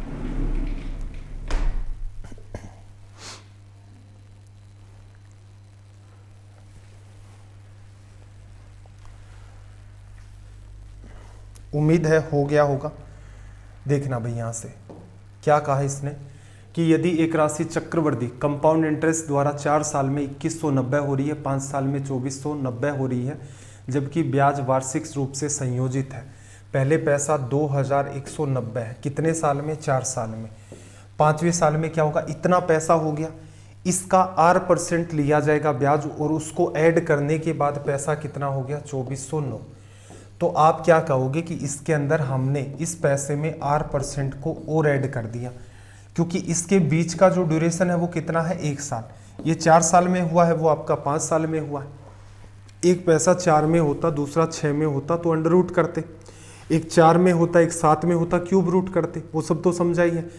उम्मीद है हो गया होगा। देखना भाई, यहाँ से क्या कहा इसने कि यदि एक राशि चक्रवृद्धि कंपाउंड इंटरेस्ट द्वारा 4 साल में 2190 हो रही है, 5 साल में 2490 हो रही है, जबकि ब्याज वार्षिक रूप से संयोजित है। पहले पैसा 2190 है, कितने साल में, 4 साल में। 5वें साल में क्या होगा, इतना पैसा हो गया, इसका R% लिया जाएगा ब्याज, और उसको ऐड करने के बाद पैसा कितना हो गया, 2409। तो आप क्या कहोगे कि इसके अंदर हमने इस पैसे में R% को और ऐड कर दिया, क्योंकि इसके बीच का जो ड्यूरेशन है वो कितना है, 1 साल। ये 4 साल में हुआ है, वो आपका 5 साल में हुआ है। एक पैसा 4 में होता, दूसरा 6 में होता तो अंडर रूट करते, एक 4 में होता, एक 7 में होता, क्यूब रूट करते। वो सब तो समझा ही है।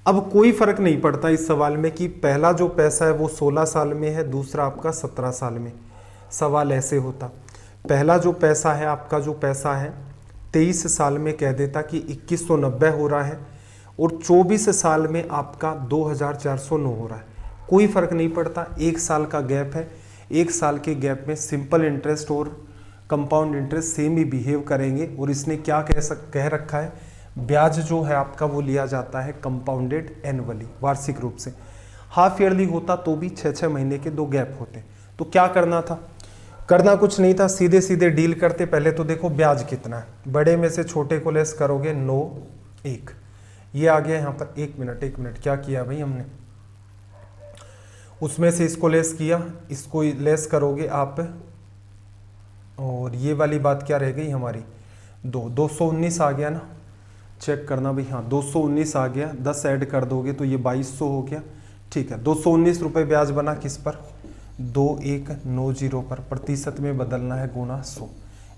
अब कोई फर्क नहीं पड़ता इस सवाल में कि पहला जो पैसा है वो 16 साल में है, दूसरा आपका 17 साल में। सवाल ऐसे होता, पहला जो पैसा है, आपका जो पैसा है 23 साल में कह देता कि 2190 हो रहा है, और 24 साल में आपका 2409 हो रहा है। कोई फर्क नहीं पड़ता, 1 साल का गैप है। 1 साल के गैप में सिंपल इंटरेस्ट और कंपाउंड इंटरेस्ट सेम ही बिहेव करेंगे। और इसने क्या कह रखा है, ब्याज जो है आपका वो लिया जाता है कंपाउंडेड एनुअली, वार्षिक रूप से। हाफ ईयरली होता तो भी 6-6 महीने के 2 गैप होते। तो क्या करना था, करना कुछ नहीं था, सीधे सीधे डील करते। पहले तो देखो ब्याज कितना है, बड़े में से छोटे को लेस करोगे, 9, 1, ये आ गया यहाँ पर। 1 मिनट, क्या किया भाई हमने, उसमें से इसको लेस किया, इसको लेस करोगे आप, और ये वाली बात क्या रह गई हमारी, 219 आ गया ना, चेक करना भाई, हाँ 219 आ गया। 10 ऐड कर दोगे तो ये 2200 हो गया। ठीक है, 219 रुपये ब्याज बना किस पर, 2190 पर, प्रतिशत में बदलना है गुना 100।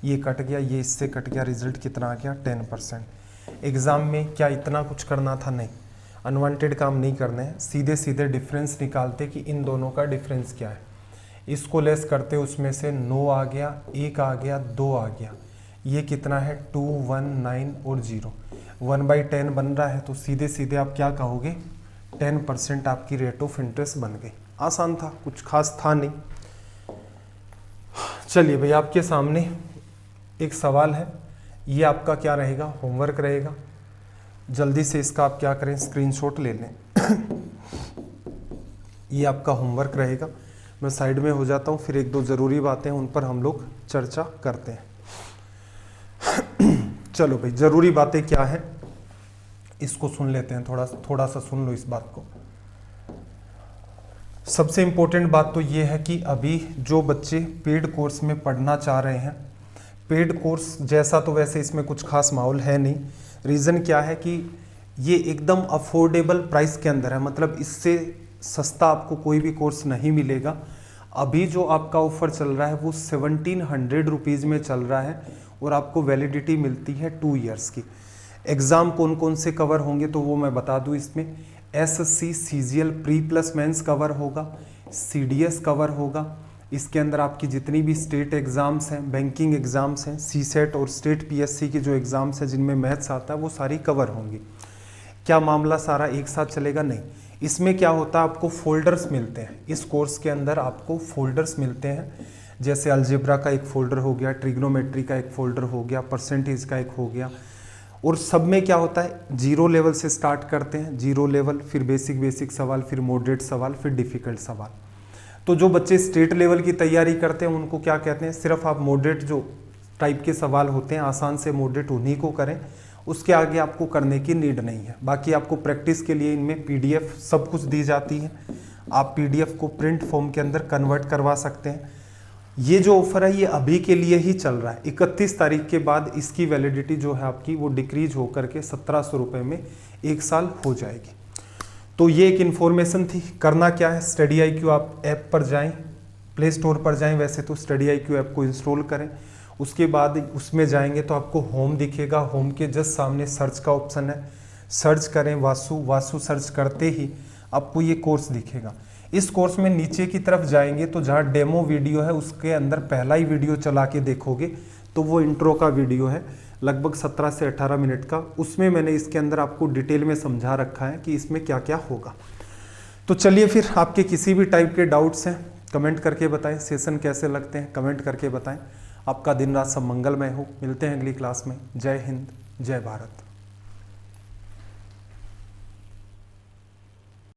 ये कट गया, ये इससे कट गया, रिजल्ट कितना आ गया 10%। एग्जाम में क्या इतना कुछ करना था, नहीं, अनवांटेड काम नहीं करने हैं, सीधे सीधे डिफरेंस निकालते कि इन दोनों का डिफरेंस क्या है, इसको लेस करते, उसमें से 9 आ गया, 1 आ गया, 2 आ गया, ये कितना है 2, 1, 9 और 0, 1/10 बन रहा है। तो सीधे सीधे आप क्या कहोगे, 10% आपकी रेट ऑफ इंटरेस्ट बन गई। आसान था, कुछ खास था नहीं। चलिए भाई, आपके सामने एक सवाल है, ये आपका क्या रहेगा, होमवर्क रहेगा। जल्दी से इसका आप क्या करें, स्क्रीनशॉट ले लें। ये आपका होमवर्क रहेगा। मैं साइड में हो जाता हूँ, फिर एक दो ज़रूरी बातें उन पर हम लोग चर्चा करते हैं। चलो भाई, ज़रूरी बातें क्या है इसको सुन लेते हैं, थोड़ा सा सुन लो इस बात को। सबसे इम्पोर्टेंट बात तो ये है कि अभी जो बच्चे पेड कोर्स में पढ़ना चाह रहे हैं, पेड कोर्स जैसा तो वैसे इसमें कुछ खास माहौल है नहीं। रीज़न क्या है कि ये एकदम अफोर्डेबल प्राइस के अंदर है, मतलब इससे सस्ता आपको कोई भी कोर्स नहीं मिलेगा। अभी जो आपका ऑफर चल रहा है वो 1700 रुपीज़ में चल रहा है और आपको वैलिडिटी मिलती है 2 ईयर्स की। एग्ज़ाम कौन कौन से कवर होंगे तो वो मैं बता दूं, इसमें SSC CGL pre plus mains cover होगा, CDS कवर होगा, इसके अंदर आपकी जितनी भी स्टेट एग्ज़ाम्स हैं, बैंकिंग एग्ज़ाम्स हैं, CSET और स्टेट PSC की जो एग्ज़ाम्स हैं जिनमें मैथ्स आता है वो सारी कवर होंगी। क्या मामला सारा एक साथ चलेगा, नहीं, इसमें क्या होता है, आपको फोल्डर्स मिलते हैं। इस कोर्स के अंदर आपको फोल्डर्स मिलते हैं, जैसे अलजेब्रा का एक फ़ोल्डर हो गया, ट्रिग्नोमेट्री का एक फ़ोल्डर हो गया, परसेंटेज का एक हो गया, और सब में क्या होता है, 0 लेवल से स्टार्ट करते हैं, 0 लेवल, फिर बेसिक सवाल, फिर मॉडरेट सवाल, फिर डिफ़िकल्ट सवाल। तो जो बच्चे स्टेट लेवल की तैयारी करते हैं उनको क्या कहते हैं, सिर्फ आप मॉडरेट जो टाइप के सवाल होते हैं आसान से मॉडरेट उन्हीं को करें, उसके आगे आपको करने की नीड नहीं है। बाकी आपको प्रैक्टिस के लिए इनमें PDF सब कुछ दी जाती है, आप PDF को प्रिंट फॉर्म के अंदर कन्वर्ट करवा सकते हैं। ये जो ऑफर है ये अभी के लिए ही चल रहा है, 31 तारीख के बाद इसकी वैलिडिटी जो है आपकी वो डिक्रीज होकर के 1700 रुपये में 1 साल हो जाएगी। तो ये एक इन्फॉर्मेशन थी। करना क्या है, स्टडी IQ आप ऐप पर जाएं, प्ले स्टोर पर जाएं, वैसे तो स्टडी IQ ऐप को इंस्टॉल करें, उसके बाद उसमें जाएंगे तो आपको होम दिखेगा, होम के जस्ट सामने सर्च का ऑप्शन है, सर्च करें वासु सर्च करते ही आपको ये कोर्स दिखेगा। इस कोर्स में नीचे की तरफ जाएंगे तो जहाँ डेमो वीडियो है उसके अंदर पहला ही वीडियो चला के देखोगे तो वो इंट्रो का वीडियो है, लगभग 17 से 18 मिनट का। उसमें मैंने इसके अंदर आपको डिटेल में समझा रखा है कि इसमें क्या क्या होगा। तो चलिए फिर, आपके किसी भी टाइप के डाउट्स हैं कमेंट करके बताएं, सेशन कैसे लगते हैं कमेंट करके बताएं। आपका दिन रात सब मंगलमय हो। मिलते हैं अगली क्लास में। जय हिंद, जय भारत।